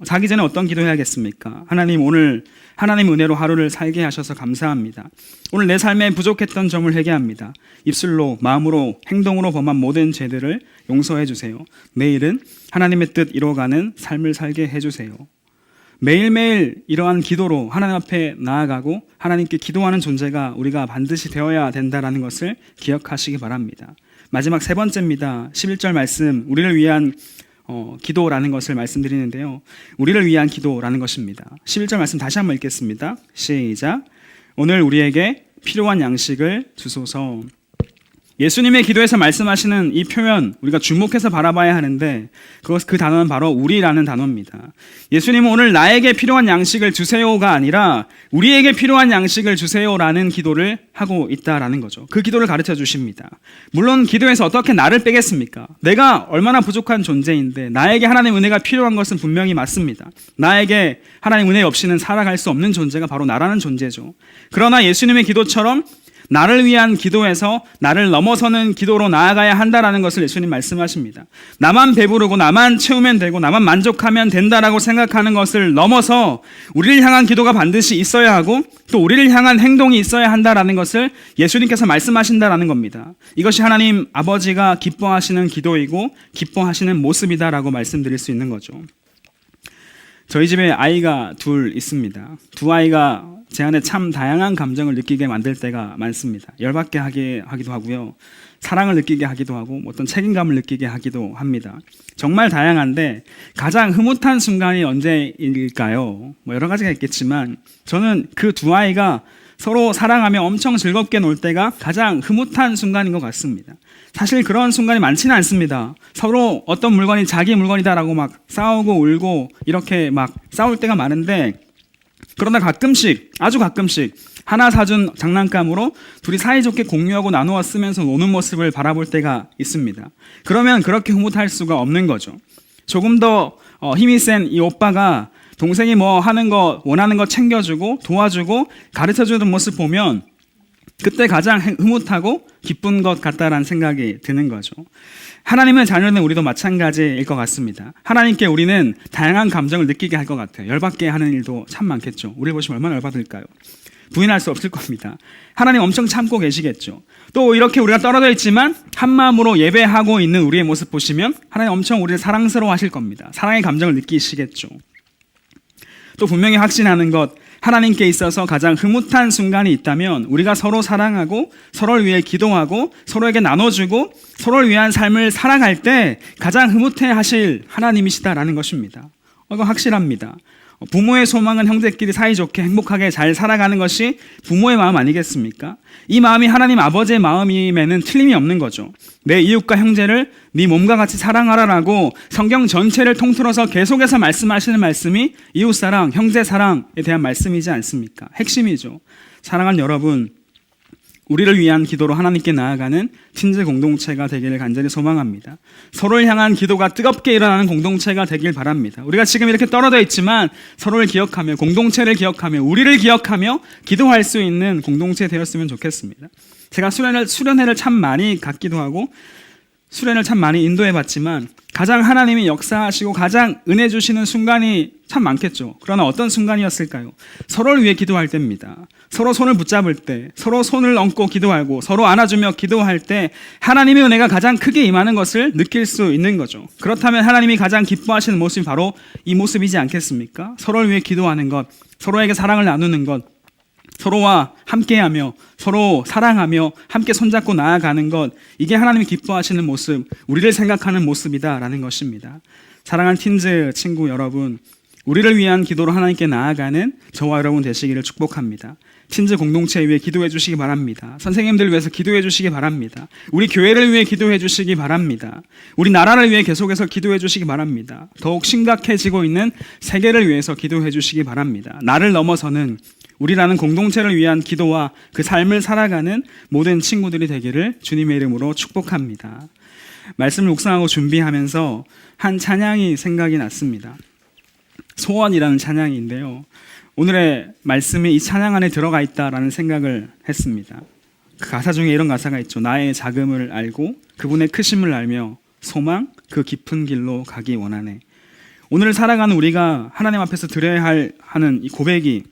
자기 전에 어떤 기도해야겠습니까? 하나님, 오늘 하나님 은혜로 하루를 살게 하셔서 감사합니다. 오늘 내 삶에 부족했던 점을 회개합니다. 입술로, 마음으로, 행동으로 범한 모든 죄들을 용서해 주세요. 내일은 하나님의 뜻 이뤄가는 삶을 살게 해주세요. 매일매일 이러한 기도로 하나님 앞에 나아가고 하나님께 기도하는 존재가 우리가 반드시 되어야 된다는 것을 기억하시기 바랍니다. 마지막 세 번째입니다. 11절 말씀, 우리를 위한 기도라는 것을 말씀드리는데요. 우리를 위한 기도라는 것입니다. 11절 말씀 다시 한번 읽겠습니다. 시작. 오늘 우리에게 필요한 양식을 주소서. 예수님의 기도에서 말씀하시는 이 표현 우리가 주목해서 바라봐야 하는데 그 단어는 바로 우리라는 단어입니다. 예수님은 오늘 나에게 필요한 양식을 주세요가 아니라 우리에게 필요한 양식을 주세요라는 기도를 하고 있다라는 거죠. 그 기도를 가르쳐 주십니다. 물론 기도에서 어떻게 나를 빼겠습니까? 내가 얼마나 부족한 존재인데 나에게 하나님 은혜가 필요한 것은 분명히 맞습니다. 나에게 하나님 은혜 없이는 살아갈 수 없는 존재가 바로 나라는 존재죠. 그러나 예수님의 기도처럼 나를 위한 기도에서 나를 넘어서는 기도로 나아가야 한다라는 것을 예수님 말씀하십니다. 나만 배부르고 나만 채우면 되고 나만 만족하면 된다라고 생각하는 것을 넘어서 우리를 향한 기도가 반드시 있어야 하고 또 우리를 향한 행동이 있어야 한다라는 것을 예수님께서 말씀하신다라는 겁니다. 이것이 하나님 아버지가 기뻐하시는 기도이고 기뻐하시는 모습이다라고 말씀드릴 수 있는 거죠. 저희 집에 아이가 둘 있습니다. 두 아이가 제 안에 참 다양한 감정을 느끼게 만들 때가 많습니다. 열받게 하기도 하고요. 사랑을 느끼게 하기도 하고 어떤 책임감을 느끼게 하기도 합니다. 정말 다양한데 가장 흐뭇한 순간이 언제일까요? 여러 가지가 있겠지만 저는 그 두 아이가 서로 사랑하며 엄청 즐겁게 놀 때가 가장 흐뭇한 순간인 것 같습니다. 사실 그런 순간이 많지는 않습니다. 서로 어떤 물건이 자기 물건이다라고 막 싸우고 울고 이렇게 막 싸울 때가 많은데 그러나 가끔씩 아주 가끔씩 하나 사준 장난감으로 둘이 사이좋게 공유하고 나누어 쓰면서 노는 모습을 바라볼 때가 있습니다. 그러면 그렇게 흐뭇할 수가 없는 거죠. 조금 더 힘이 센 이 오빠가 동생이 뭐 하는 거 원하는 거 챙겨주고 도와주고 가르쳐주는 모습 보면 그때 가장 흐뭇하고 기쁜 것 같다라는 생각이 드는 거죠. 하나님의 자녀는 우리도 마찬가지일 것 같습니다. 하나님께 우리는 다양한 감정을 느끼게 할 것 같아요. 열받게 하는 일도 참 많겠죠. 우리를 보시면 얼마나 열받을까요? 부인할 수 없을 겁니다. 하나님 엄청 참고 계시겠죠. 또 이렇게 우리가 떨어져 있지만 한 마음으로 예배하고 있는 우리의 모습 보시면 하나님 엄청 우리를 사랑스러워 하실 겁니다. 사랑의 감정을 느끼시겠죠. 또 분명히 확신하는 것, 하나님께 있어서 가장 흐뭇한 순간이 있다면 우리가 서로 사랑하고 서로를 위해 기도하고 서로에게 나눠주고 서로를 위한 삶을 살아갈 때 가장 흐뭇해 하실 하나님이시다라는 것입니다. 이거 확실합니다. 부모의 소망은 형제끼리 사이좋게 행복하게 잘 살아가는 것이 부모의 마음 아니겠습니까? 이 마음이 하나님 아버지의 마음임에는 틀림이 없는 거죠. 내 이웃과 형제를 네 몸과 같이 사랑하라라고 성경 전체를 통틀어서 계속해서 말씀하시는 말씀이 이웃사랑, 형제사랑에 대한 말씀이지 않습니까? 핵심이죠. 사랑하는 여러분, 우리를 위한 기도로 하나님께 나아가는 팀즈 공동체가 되기를 간절히 소망합니다. 서로를 향한 기도가 뜨겁게 일어나는 공동체가 되길 바랍니다. 우리가 지금 이렇게 떨어져 있지만 서로를 기억하며 공동체를 기억하며 우리를 기억하며 기도할 수 있는 공동체 되었으면 좋겠습니다. 제가 수련회를 참 많이 갔기도 하고 수련을 참 많이 인도해봤지만 가장 하나님이 역사하시고 가장 은혜 주시는 순간이 참 많겠죠. 그러나 어떤 순간이었을까요? 서로를 위해 기도할 때입니다. 서로 손을 붙잡을 때, 서로 손을 얹고 기도하고 서로 안아주며 기도할 때 하나님의 은혜가 가장 크게 임하는 것을 느낄 수 있는 거죠. 그렇다면 하나님이 가장 기뻐하시는 모습이 바로 이 모습이지 않겠습니까? 서로를 위해 기도하는 것, 서로에게 사랑을 나누는 것, 서로와 함께하며 서로 사랑하며 함께 손잡고 나아가는 것, 이게 하나님이 기뻐하시는 모습, 우리를 생각하는 모습이다라는 것입니다. 사랑하는 팀즈 친구 여러분, 우리를 위한 기도로 하나님께 나아가는 저와 여러분 되시기를 축복합니다. 팀즈 공동체 위해 기도해 주시기 바랍니다. 선생님들 위해서 기도해 주시기 바랍니다. 우리 교회를 위해 기도해 주시기 바랍니다. 우리 나라를 위해 계속해서 기도해 주시기 바랍니다. 더욱 심각해지고 있는 세계를 위해서 기도해 주시기 바랍니다. 나를 넘어서는 우리라는 공동체를 위한 기도와 그 삶을 살아가는 모든 친구들이 되기를 주님의 이름으로 축복합니다. 말씀을 묵상하고 준비하면서 한 찬양이 생각이 났습니다. 소원이라는 찬양인데요. 오늘의 말씀이 이 찬양 안에 들어가 있다라는 생각을 했습니다. 그 가사 중에 이런 가사가 있죠. 나의 작음을 알고 그분의 크심을 알며 소망 그 깊은 길로 가기 원하네. 오늘 살아가는 우리가 하나님 앞에서 드려야 하는 이 고백이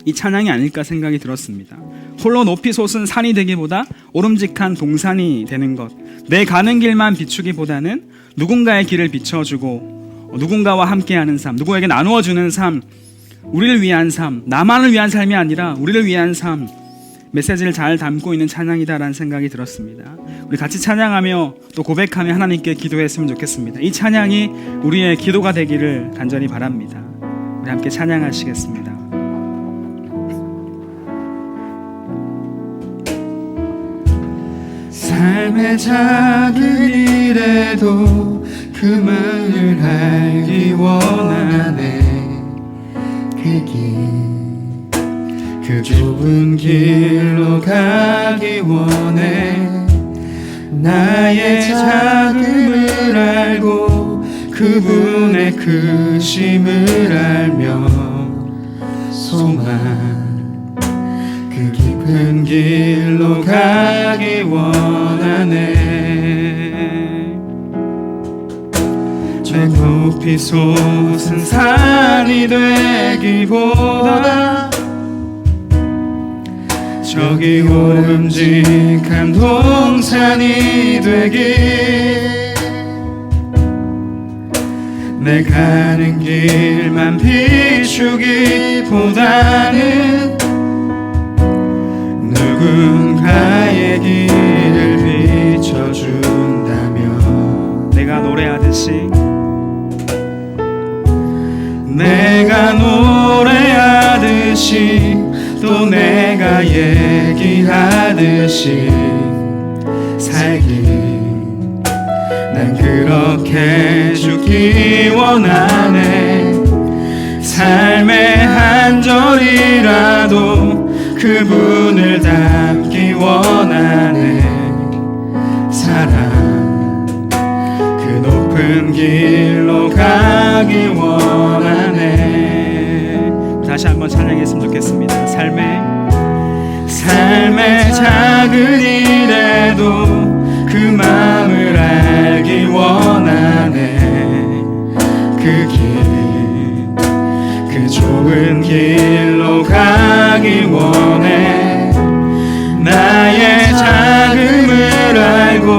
이 찬양이 아닐까 생각이 들었습니다. 홀로 높이 솟은 산이 되기보다 오름직한 동산이 되는 것, 내 가는 길만 비추기보다는 누군가의 길을 비춰주고 누군가와 함께하는 삶, 누구에게 나누어주는 삶, 우리를 위한 삶, 나만을 위한 삶이 아니라 우리를 위한 삶, 메시지를 잘 담고 있는 찬양이다라는 생각이 들었습니다. 우리 같이 찬양하며 또 고백하며 하나님께 기도했으면 좋겠습니다. 이 찬양이 우리의 기도가 되기를 간절히 바랍니다. 우리 함께 찬양하시겠습니다. 삶의 작은 일에도 그 마음을 알기 원하네. 그 좁은 길로 가기 원해. 나의 작음을 알고 그분의 크심을 알며 소망 그 깊은 길로 가기 원하네. 저 높이 솟은 산이 되기보다 저기 오름직한 동산이 되길. 내 가는 길만 비추기보다는 누군가의 길을 비춰준다면 내가 노래하듯이 또 내가 얘기하듯이 살기. 난 그렇게 죽기 원하네. 삶의 한 절이라도 그분을 닮기 원하네. 사랑 그 높은 길로 가기 원하네. 다시 한번 찬양했으면 좋겠습니다. 삶의 작은 일에도 그 마음을 알기 원하네. 그 좁은 길로 가기 원해. 나의 작음을 알고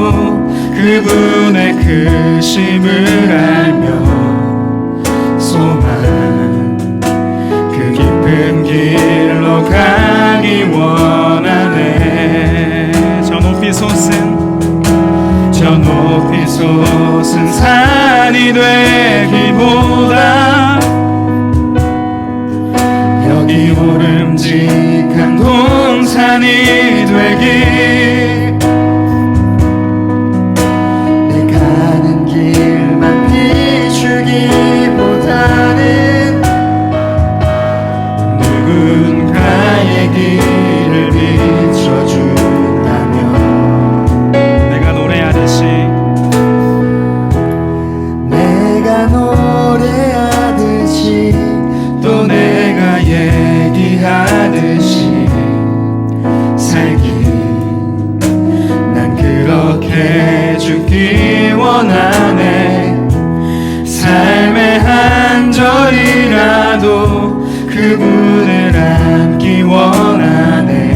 그분의 크심을 알며 소망 그 깊은 길로 가기 원하네. 저 높이 솟은 산이 되기보다 여기 오름직한 동산이 되길. 내 가는 길만 비추기보다는 누군가의 길을 비춰준다면 내가 노래하듯이 또 내가 얘기하듯이 살기. 난 그렇게 죽기 원하네. 삶의 한 절이라도 그분을 안기 원하네.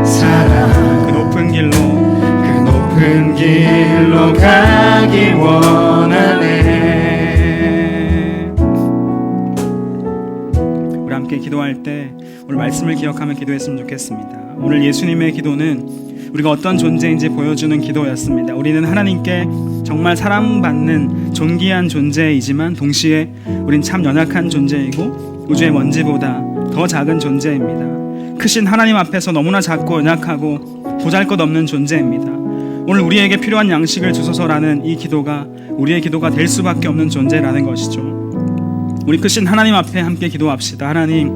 사랑 그 높은 길로 가기 원하네. 우리 함께 기도할 때 오늘 말씀을 기억하며 기도했으면 좋겠습니다. 오늘 예수님의 기도는 우리가 어떤 존재인지 보여주는 기도였습니다. 우리는 하나님께 정말 사랑받는 존귀한 존재이지만 동시에 우린 참 연약한 존재이고 우주의 먼지보다 더 작은 존재입니다. 크신 하나님 앞에서 너무나 작고 연약하고 보잘것없는 존재입니다. 오늘 우리에게 필요한 양식을 주소서라는 이 기도가 우리의 기도가 될 수밖에 없는 존재라는 것이죠. 우리 크신 하나님 앞에 함께 기도합시다. 하나님,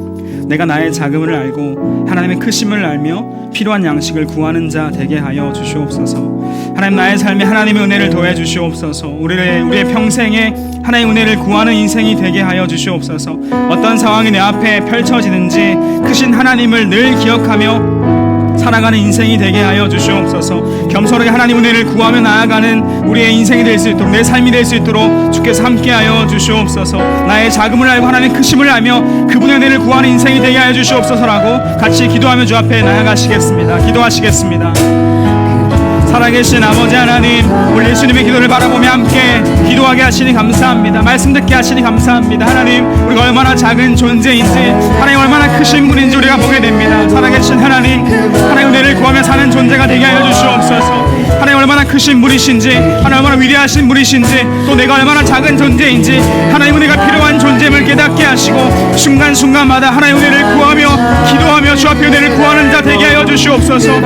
내가 나의 작음을 알고 하나님의 크심을 알며 필요한 양식을 구하는 자 되게 하여 주시옵소서. 하나님, 나의 삶에 하나님의 은혜를 더해 주시옵소서. 우리의 평생에 하나님의 은혜를 구하는 인생이 되게 하여 주시옵소서. 어떤 상황이 내 앞에 펼쳐지든지 크신 하나님을 늘 기억하며 살아가는 인생이 되게 하여 주시옵소서. 겸손하게 하나님 은혜를 구하며 나아가는 우리의 인생이 될 수 있도록, 내 삶이 될 수 있도록 주께서 함께하여 주시옵소서. 나의 작음을 알고 하나님의 크심을 알며 그분의 은혜를 구하는 인생이 되게 하여 주시옵소서라고 같이 기도하며 주 앞에 나아가시겠습니다. 기도하시겠습니다. 살아계신 아버지 하나님, 우리 예수님의 기도를 바라보며 함께 기도하게 하시니 감사합니다. 말씀 듣게 하시니 감사합니다. 하나님, 우리가 얼마나 작은 존재인지, 하나님 얼마나 크신 분인지 우리가 보게 됩니다. 살아계신 하나님, 하나님 은혜를 구하며 사는 존재가 되게 하여 주시옵소서. 하나님 얼마나 크신 분이신지, 하나님 얼마나 위대하신 분이신지, 또 내가 얼마나 작은 존재인지 하나님 은혜가 필요한 존재임을 깨닫게 하시고 순간순간마다 하나님의 은혜를 구하며 기도하며 주 앞에 은혜를 구하는 자 되게 하여 주시옵소서.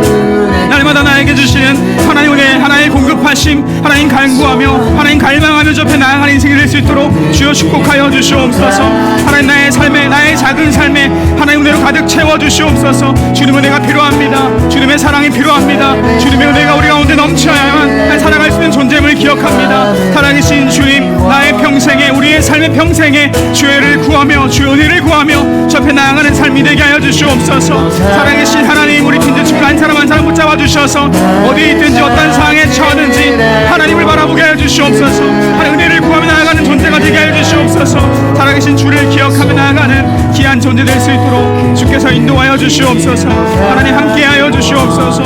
날마다 나에게 주시는 하나님 은혜, 하나님 공급하심, 하나님 간구하며 하나님 갈망하며 주 앞에 나아가는 인생이 될 수 있도록 주여 축복하여 주시옵소서. 하나님 나의 삶에, 나의 작은 삶에 하나님 은혜로 가득 채워 주시옵소서. 주님의 은혜가 필요합니다. 주님의 사랑이 필요합니다. 주님의 은혜가 우리 가운데 넘쳐야만 살아갈 수 있는 존재임을 기억합니다. 살아계신 주님, 나의 평생에, 우리의 삶의 평생에 주의 은혜를 구하며 주의 은혜를 구하며 주 앞에 나아가는 삶이 되게 하여 주시옵소서. 살아계신 하나님, 우리 팀들 친구 한 사람 한 사람 붙잡아 주셔서 어디에 있든지 어떤 상황에 처하든지 하나님을 바라보게 하여 주시옵소서. 하나님 은혜를 구하며 나아가는 존재가 되게 하여 주시옵소서. 살아계신 주를 기억하며 나아가는 귀한 존재 될 수 있도록 주께서 인도하여 주시옵소서. 하나님 함께하여 주시옵소서.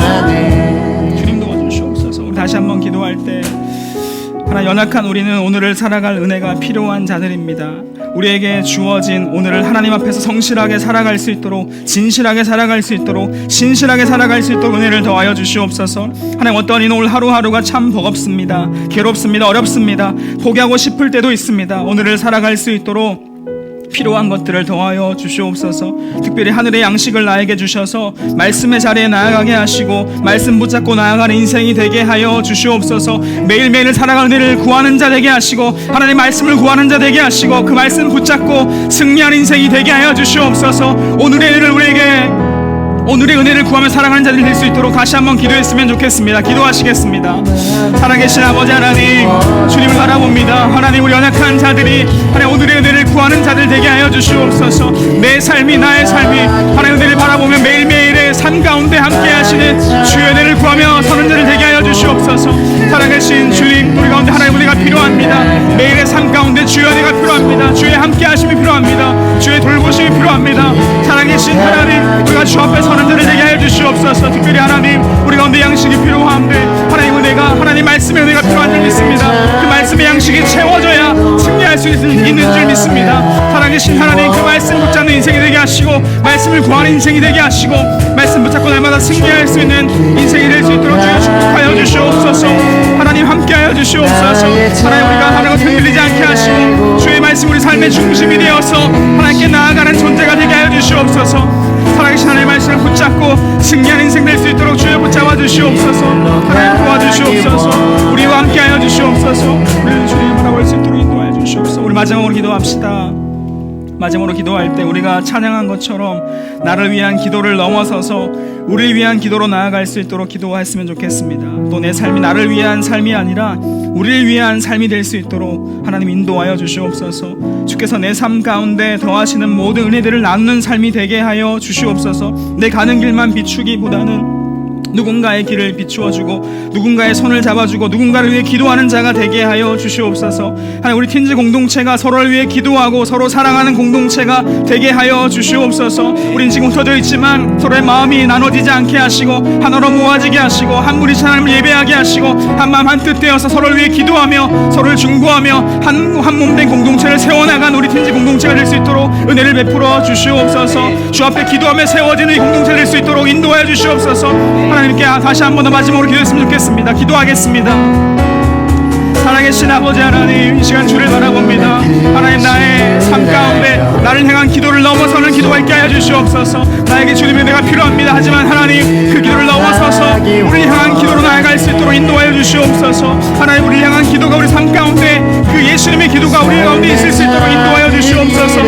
주님 도와주시옵소서. 우리 다시 한번 기도할 때 하나 연약한 우리는 오늘을 살아갈 은혜가 필요한 자들입니다. 우리에게 주어진 오늘을 하나님 앞에서 성실하게 살아갈 수 있도록, 진실하게 살아갈 수 있도록, 신실하게 살아갈 수 있도록 은혜를 더하여 주시옵소서. 하나님, 어떠한 이는 오늘 하루하루가 참 버겁습니다. 괴롭습니다. 어렵습니다. 포기하고 싶을 때도 있습니다. 오늘을 살아갈 수 있도록 필요한 것들을 더하여 주시옵소서. 특별히 하늘의 양식을 나에게 주셔서 말씀의 자리에 나아가게 하시고 말씀 붙잡고 나아가는 인생이 되게 하여 주시옵소서. 매일매일 살아가는 은혜를 구하는 자 되게 하시고 하나님 말씀을 구하는 자 되게 하시고 그 말씀 붙잡고 승리하는 인생이 되게 하여 주시옵소서. 오늘의 은혜를 우리에게, 오늘의 은혜를 구하며 살아가는 자들이 될 수 있도록 다시 한번 기도했으면 좋겠습니다. 기도하시겠습니다. 살아계신 아버지 하나님, 주님을 바라봅니다. 하나님, 우리 연약한 자들이 하나님 오늘의 은혜를 구하는 자들 되게 하여 주시옵소서. 내 삶이, 나의 삶이 하나님 은혜를 바라보며 매일매일의 삶 가운데 함께 하시는 주의 은혜를 구하며 서는 자들 되게 하여 주시옵소서. 살아계신 주님, 우리 가운데 하나님 은혜가 필요합니다. 매일의 삶 가운데 주의 은혜가 필요합니다. 주의 함께 하심이 필요합니다. 주의 돌보심이 필요합니다. 살아계신 하나님, 우리가 주 앞에 서는 자들 되게 하여 주시옵소서. 특별히 하나님, 우리 가운데 양식이 필요한데 하나님 은혜가, 하나님 말씀의 은혜가 필요한 줄 믿습니다. 그 말씀의 양식이 채워져야 승리할 수 있는 줄 믿습니다. 살아계신 하나님, 그 말씀 붙잡는 인생이 되게 하시고 말씀을 구하는 인생이 되게 하시고 말씀 붙잡고 날마다 승리할 수 있는 인생이 될 수 있도록 주여 축복하여 주시옵소서. 하나님 함께하여 주시옵소서. 하나님, 우리가 하는 것을 흔들리지 않게 하시고 주의 말씀 우리 삶의 중심이 되어서 하나님께 나아가는 존재가 되게 하여 주시옵소서. 살아계신 하나님의 말씀을 붙잡고 승리하는 인생 될 수 있도록 주여 붙잡아 주시옵소서. 하나님 도와주시옵소서. 우리와 함께하여 주시옵소서. 우리는 주님 바라볼 수 있도록 인도하여 주시옵소서. 우리 마지막으로 기도합시다. 마지막으로 기도할 때 우리가 찬양한 것처럼 나를 위한 기도를 넘어서서 우리를 위한 기도로 나아갈 수 있도록 기도했으면 좋겠습니다. 또 내 삶이 나를 위한 삶이 아니라 우리를 위한 삶이 될 수 있도록 하나님 인도하여 주시옵소서. 주께서 내 삶 가운데 더하시는 모든 은혜들을 나누는 삶이 되게 하여 주시옵소서. 내 가는 길만 비추기보다는 누군가의 길을 비추어주고 누군가의 손을 잡아주고 누군가를 위해 기도하는 자가 되게 하여 주시옵소서. 하나님, 우리 팀즈 공동체가 서로를 위해 기도하고 서로 사랑하는 공동체가 되게 하여 주시옵소서. 우린 지금 흩어져 있지만 서로의 마음이 나눠지지 않게 하시고 하나로 모아지게 하시고 한 무리 하나님을 예배하게 하시고 한 마음 한 뜻 되어서 서로를 위해 기도하며 서로를 중보하며 한 몸된 공동체를 세워나간 우리 팀즈 공동체가 될 수 있도록 은혜를 베풀어 주시옵소서. 주 앞에 기도하며 세워지는 이 공동체 될 수 있도록 인도하여 주시옵소서. 하나님께 다시 한 번 더 마지막으로 기도했으면 좋겠습니다. 기도하겠습니다. 살아계신 아버지 하나님, 이 시간 주를 바라봅니다. 하나님, 나의 삶 가운데 나를 향한 기도를 넘어서는 기도가 있게 하여 주시옵소서. 나에게 주님의 은혜가 필요합니다. 하지만 하나님, 그 기도를 넘어서서 우리를 향한 기도로 나아갈 수 있도록 인도하여 주시옵소서. 하나님, 우리를 향한 기도가 우리 삶 가운데 그 예수님의 기도가 우리 가운데 있을 수 있도록 인도하여 주시옵소서.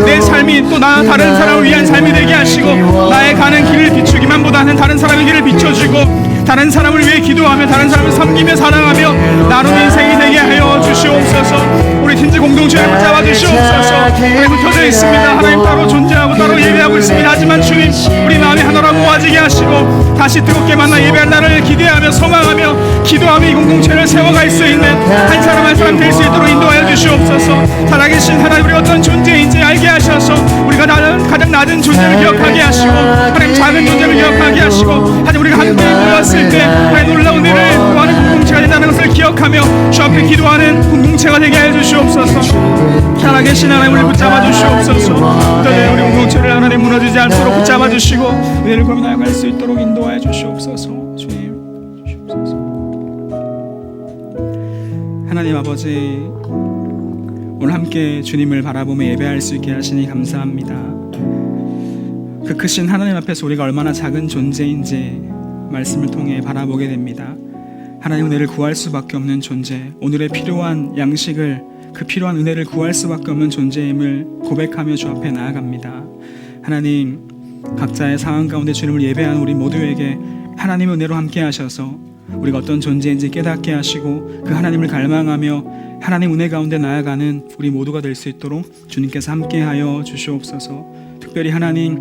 내 삶이 또 다른 사람을 위한 삶이 되게 하시고 나의 가는 길을 비추기만보다는 다른 사람의 길을 비춰주고 다른 사람을 위해 기도하며 다른 사람을 섬기며 사랑하며 나누는 인생이 되게 하여 주시옵소서. 우리 팀즈 공동체를 붙잡아 주시옵소서. 하나님, 흩어져 있습니다. 하나님, 따로 존재하고 따로 예배하고 있습니다. 하지만 주님, 우리 마음이 하나로 모아지게 하시고 다시 뜨겁게 만나 예배할 날을 기대하며 소망하며 기도하며 이 공동체를 세워갈 수 있는 한 사람 한 사람 될 수 있도록 인도하여 주시옵소서. 살아계신 하나님, 우리 어떤 존재인지 알게 하셔서 우리가 가장 낮은 존재를 기억하게 하시고 하나님, 작은 존재를 기억하게 하시고 하나님, 우리가 함께 모였을 때 하나님, 놀라운 은혜를 구하는 공동체가 된다는 것을 기억하며 주 앞에 기도하는 공동체가 되게 하여 주시옵소서. 살아계신 하나님, 우리 붙잡아 주시옵소서. 우리 공동체를 하나님 무너지지 않도록 붙잡아 주시고 은혜를 구하며 나아갈 수 있도록 인도하여 주시옵소서. 주님 주시옵소서. 하나님 아버지, 오늘 함께 주님을 바라보며 예배할 수 있게 하시니 감사합니다. 그 크신 하나님 앞에서 우리가 얼마나 작은 존재인지 말씀을 통해 바라보게 됩니다. 하나님 은혜를 구할 수밖에 없는 존재, 오늘의 필요한 양식을, 그 필요한 은혜를 구할 수밖에 없는 존재임을 고백하며 주 앞에 나아갑니다. 하나님, 각자의 상황 가운데 주님을 예배하는 우리 모두에게 하나님의 은혜로 함께 하셔서 우리가 어떤 존재인지 깨닫게 하시고 그 하나님을 갈망하며 하나님 은혜 가운데 나아가는 우리 모두가 될 수 있도록 주님께서 함께하여 주시옵소서. 특별히 하나님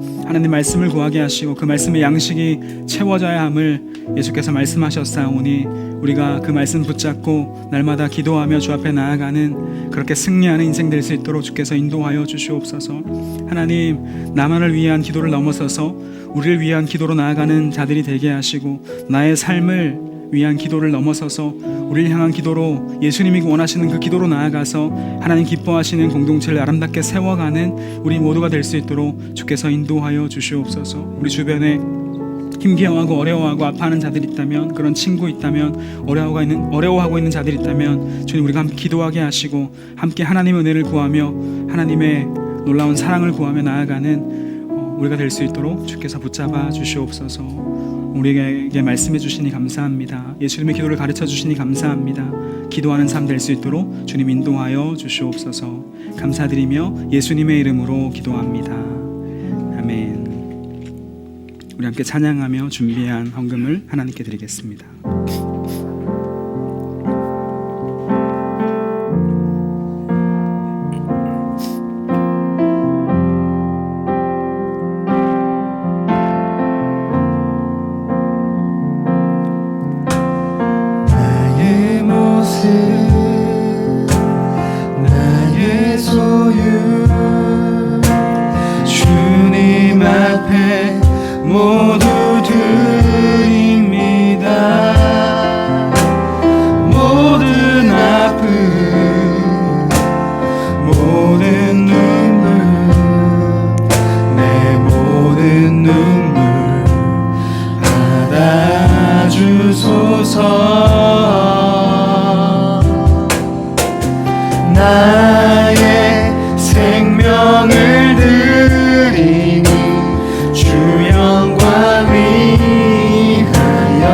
말씀을 구하게 하시고 그 말씀의 양식이 채워져야 함을 예수께서 말씀하셨사오니 우리가 그 말씀 붙잡고 날마다 기도하며 주 앞에 나아가는 그렇게 승리하는 인생 될 수 있도록 주께서 인도하여 주시옵소서. 하나님, 나만을 위한 기도를 넘어서서 우리를 위한 기도로 나아가는 자들이 되게 하시고 나의 삶을 위한 기도를 넘어서서 우리를 향한 기도로 예수님이 원하시는 그 기도로 나아가서 하나님 기뻐하시는 공동체를 아름답게 세워가는 우리 모두가 될 수 있도록 주께서 인도하여 주시옵소서. 우리 주변에 힘겨워하고 어려워하고 아파하는 자들이 있다면, 그런 친구 있다면, 어려워하고 있는 자들이 있다면 주님, 우리가 함께 기도하게 하시고 함께 하나님의 은혜를 구하며 하나님의 놀라운 사랑을 구하며 나아가는 우리가 될 수 있도록 주께서 붙잡아 주시옵소서. 우리에게 말씀해 주시니 감사합니다. 예수님의 기도를 가르쳐 주시니 감사합니다. 기도하는 삶 될 수 있도록 주님 인도하여 주시옵소서. 감사드리며 예수님의 이름으로 기도합니다. 아멘. 우리 함께 찬양하며 준비한 헌금을 하나님께 드리겠습니다. 나의 소유 주님 앞에 모두 드립니다. 모든 아픔 모든 눈물 내 모든 눈물 받아주소서. 나의 생명을 드리니 주 영광 위하여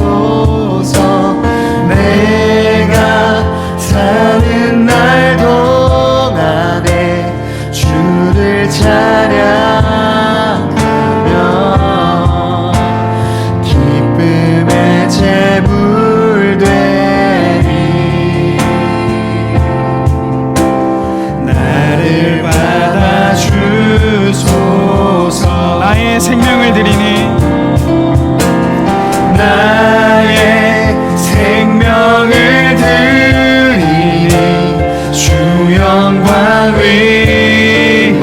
사용하옵소서. 내가 사는 날 동안에 주를 찬양하며 기쁨의 제물 나의 생명을 드리니 나의 생명을 드리니 주 영광 위하여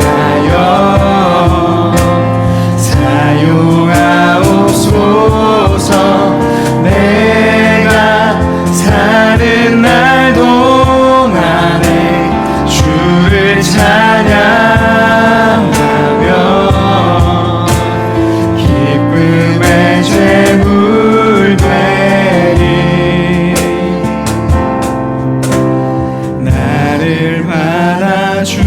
사용하옵소서. 내가 사는 날 동안에 주를 찬양하며 기쁨의 제물 되리. 나를 받아주소서.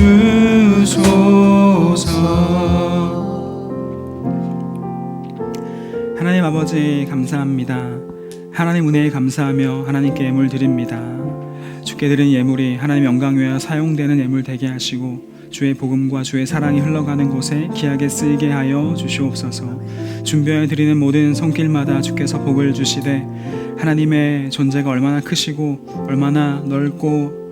하나님 아버지 감사합니다. 하나님 은혜에 감사하며 하나님께 예물 드립니다. 주께 드린 예물이 하나님 영광 위하여 사용되는 예물 되게 하시고 주의 복음과 주의 사랑이 흘러가는 곳에 귀하게 쓰이게 하여 주시옵소서. 준비하여 드리는 모든 손길마다 주께서 복을 주시되 하나님의 존재가 얼마나 크시고 얼마나 넓고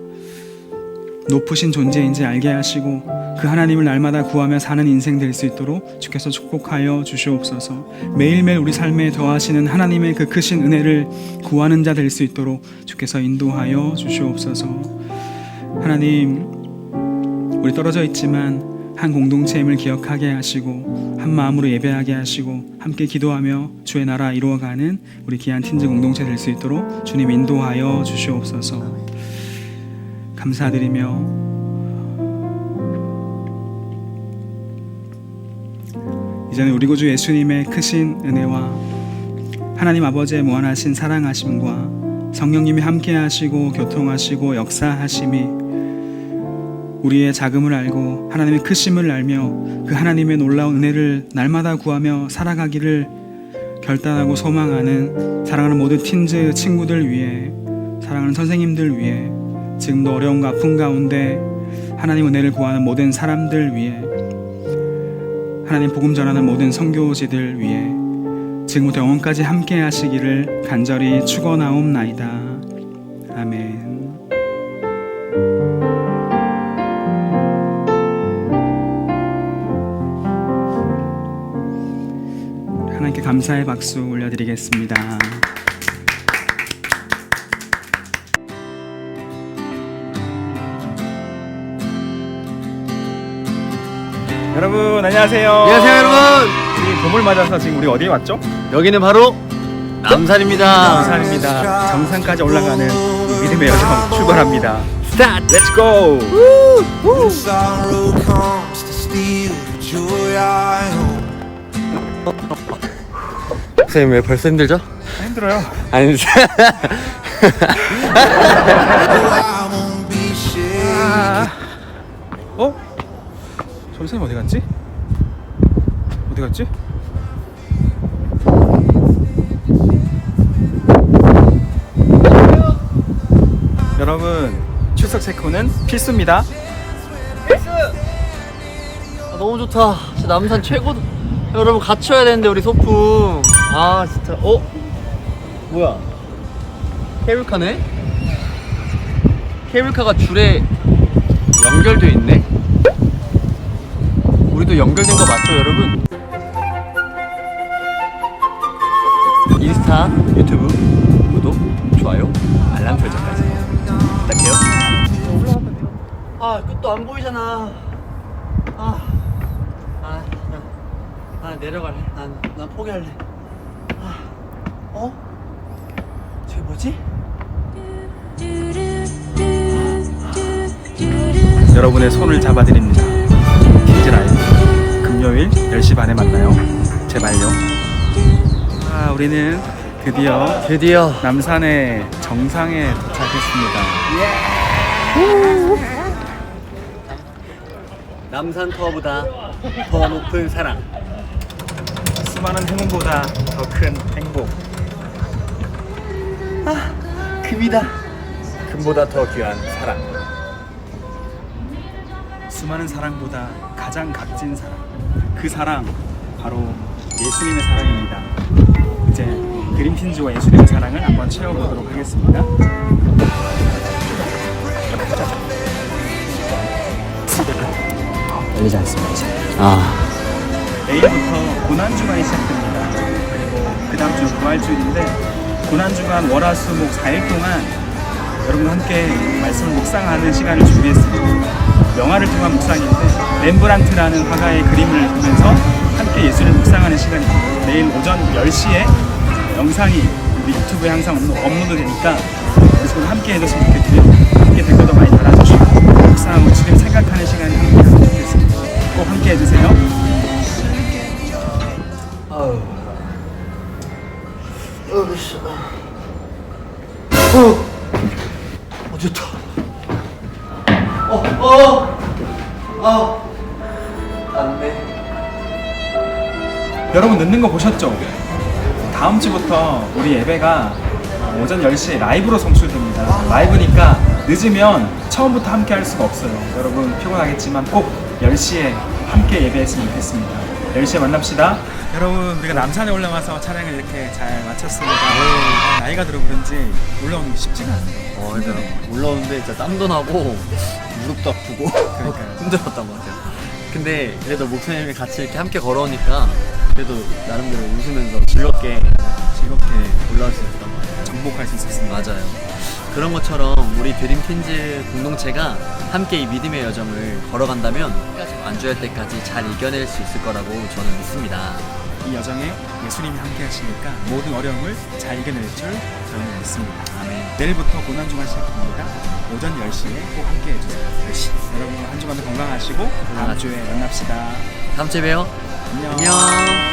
높으신 존재인지 알게 하시고 그 하나님을 날마다 구하며 사는 인생 될 수 있도록 주께서 축복하여 주시옵소서. 매일매일 우리 삶에 더하시는 하나님의 그 크신 은혜를 구하는 자 될 수 있도록 주께서 인도하여 주시옵소서. 하나님, 우리 떨어져 있지만 한 공동체임을 기억하게 하시고 한 마음으로 예배하게 하시고 함께 기도하며 주의 나라 이루어가는 우리 귀한 틴즈 공동체 될 수 있도록 주님 인도하여 주시옵소서. 감사드리며 이제는 우리 구주 예수님의 크신 은혜와 하나님 아버지의 무한하신 사랑하심과 성령님이 함께 하시고 교통하시고 역사하심이 우리의 작음을 알고 하나님의 크심을 알며 그 하나님의 놀라운 은혜를 날마다 구하며 살아가기를 결단하고 소망하는 사랑하는 모든 틴즈 친구들 위해, 사랑하는 선생님들 위해, 지금도 어려움과 아픔 가운데 하나님 은혜를 구하는 모든 사람들 위해, 하나님 복음 전하는 모든 선교지들 위해 지금부터 영원까지 함께 하시기를 간절히 축원하옵나이다. 아멘. 하나님께 감사의 박수 올려드리겠습니다. 여러분 안녕하세요. 안녕하세요, 여러분. 우리 봄을 맞아서 지금 우리 어디에 왔죠? 여기는 바로 남산입니다. 감사합니다. 정상까지 올라가는 이 믿음의 여정 출발합니다. 스타트. Let's go. Sorrow comes to steal the joy I own. 선생님 왜 벌써 힘들죠? 힘들어요. 아니 I won't be shaken. 어? 선생님 어디 갔지? 어디 갔지? 여러분 출석 체크는 필수입니다. 너무 좋다. 진짜 남산 최고. 여러분 같이 와야 되는데 우리 소풍. 아 진짜. 뭐야? 케이블카네? 케이블카가 줄에 연결돼 있네. 우리도 연결된 거 맞죠, 여러분? 인스타, 유튜브 구독, 좋아요, 알람 설정까지 부탁해요. 아 끝도 안 보이잖아. 내려갈래. 난 포기할래. 저게 뭐지? 여러분의 손을 잡아드립니다. 틴즈 라이브 금요일 10시 반에 만나요. 제발요. 우리는 드디어 남산의 정상에 도착했습니다. 남산 터보다 더 높은 사랑. 수많은 행운보다 더 큰 행복. 금이다. 금보다 더 귀한 사랑. 수많은 사랑보다 가장 값진 사랑. 그 사랑 바로 예수님의 사랑입니다. 이제 드림틴즈와 예수님의 사랑을 한번 채워보도록 하겠습니다. 열리지 않습니다 이제. 내일부터 고난주간이 시작됩니다. 그리고 그 다음 주 부활주일인데 고난주간 월화수목 4일 동안 여러분과 함께 말씀을 묵상하는 시간을 준비했습니다. 명화를 통한 묵상인데 렘브란트라는 화가의 그림을 보면서 함께 예수를 묵상하는 시간입니다. 내일 오전 10시에 영상이 우리 유튜브에 항상 업로드 되니까 그래서 함께 해줬으면 좋겠고요. 함께 댓글도 많이 달아주시고 묵상하고 주님 생각하는 시간이 되었으면 좋겠습니다. 꼭 함께 해주세요. 좋다. 안 돼. 여러분 늦는 거 보셨죠? 다음 주부터 우리 예배가 오전 10시에 라이브로 송출됩니다. 라이브니까 늦으면 처음부터 함께 할 수가 없어요. 여러분 피곤하겠지만 꼭 10시에 함께 예배했으면 좋겠습니다. 10시에 만납시다. 여러분 우리가 남산에 올라와서 촬영을 이렇게 잘 마쳤습니다. 나이가 들어 그런지 올라오는 게 쉽지가 않아요. 일단 올라오는데 진짜 땀도 나고 무릎도 아프고 그러니까요. 힘들었던 것 같아요. 근데 그래도 목사님이 같이 이렇게 함께 걸어오니까 그래도 나름대로 웃으면서 즐겁게 올라올 수 있었던 것 같아요. 정복할 수 있었습니다. 맞아요. 그런 것처럼 우리 드림틴즈 공동체가 함께 이 믿음의 여정을 걸어간다면 안주할 때까지 잘 이겨낼 수 있을 거라고 저는 믿습니다. 이 여정에 예수님이 함께 하시니까 모든 어려움을 잘 이겨낼 줄 저희는 믿습니다. 아멘. 내일부터 고난주간 시작합니다. 오전 10시에 꼭 함께 해주세요. 10시. 여러분 한 주간도 건강하시고 다음 주에 만납시다. 다음 주에 봬요. 안녕. 안녕.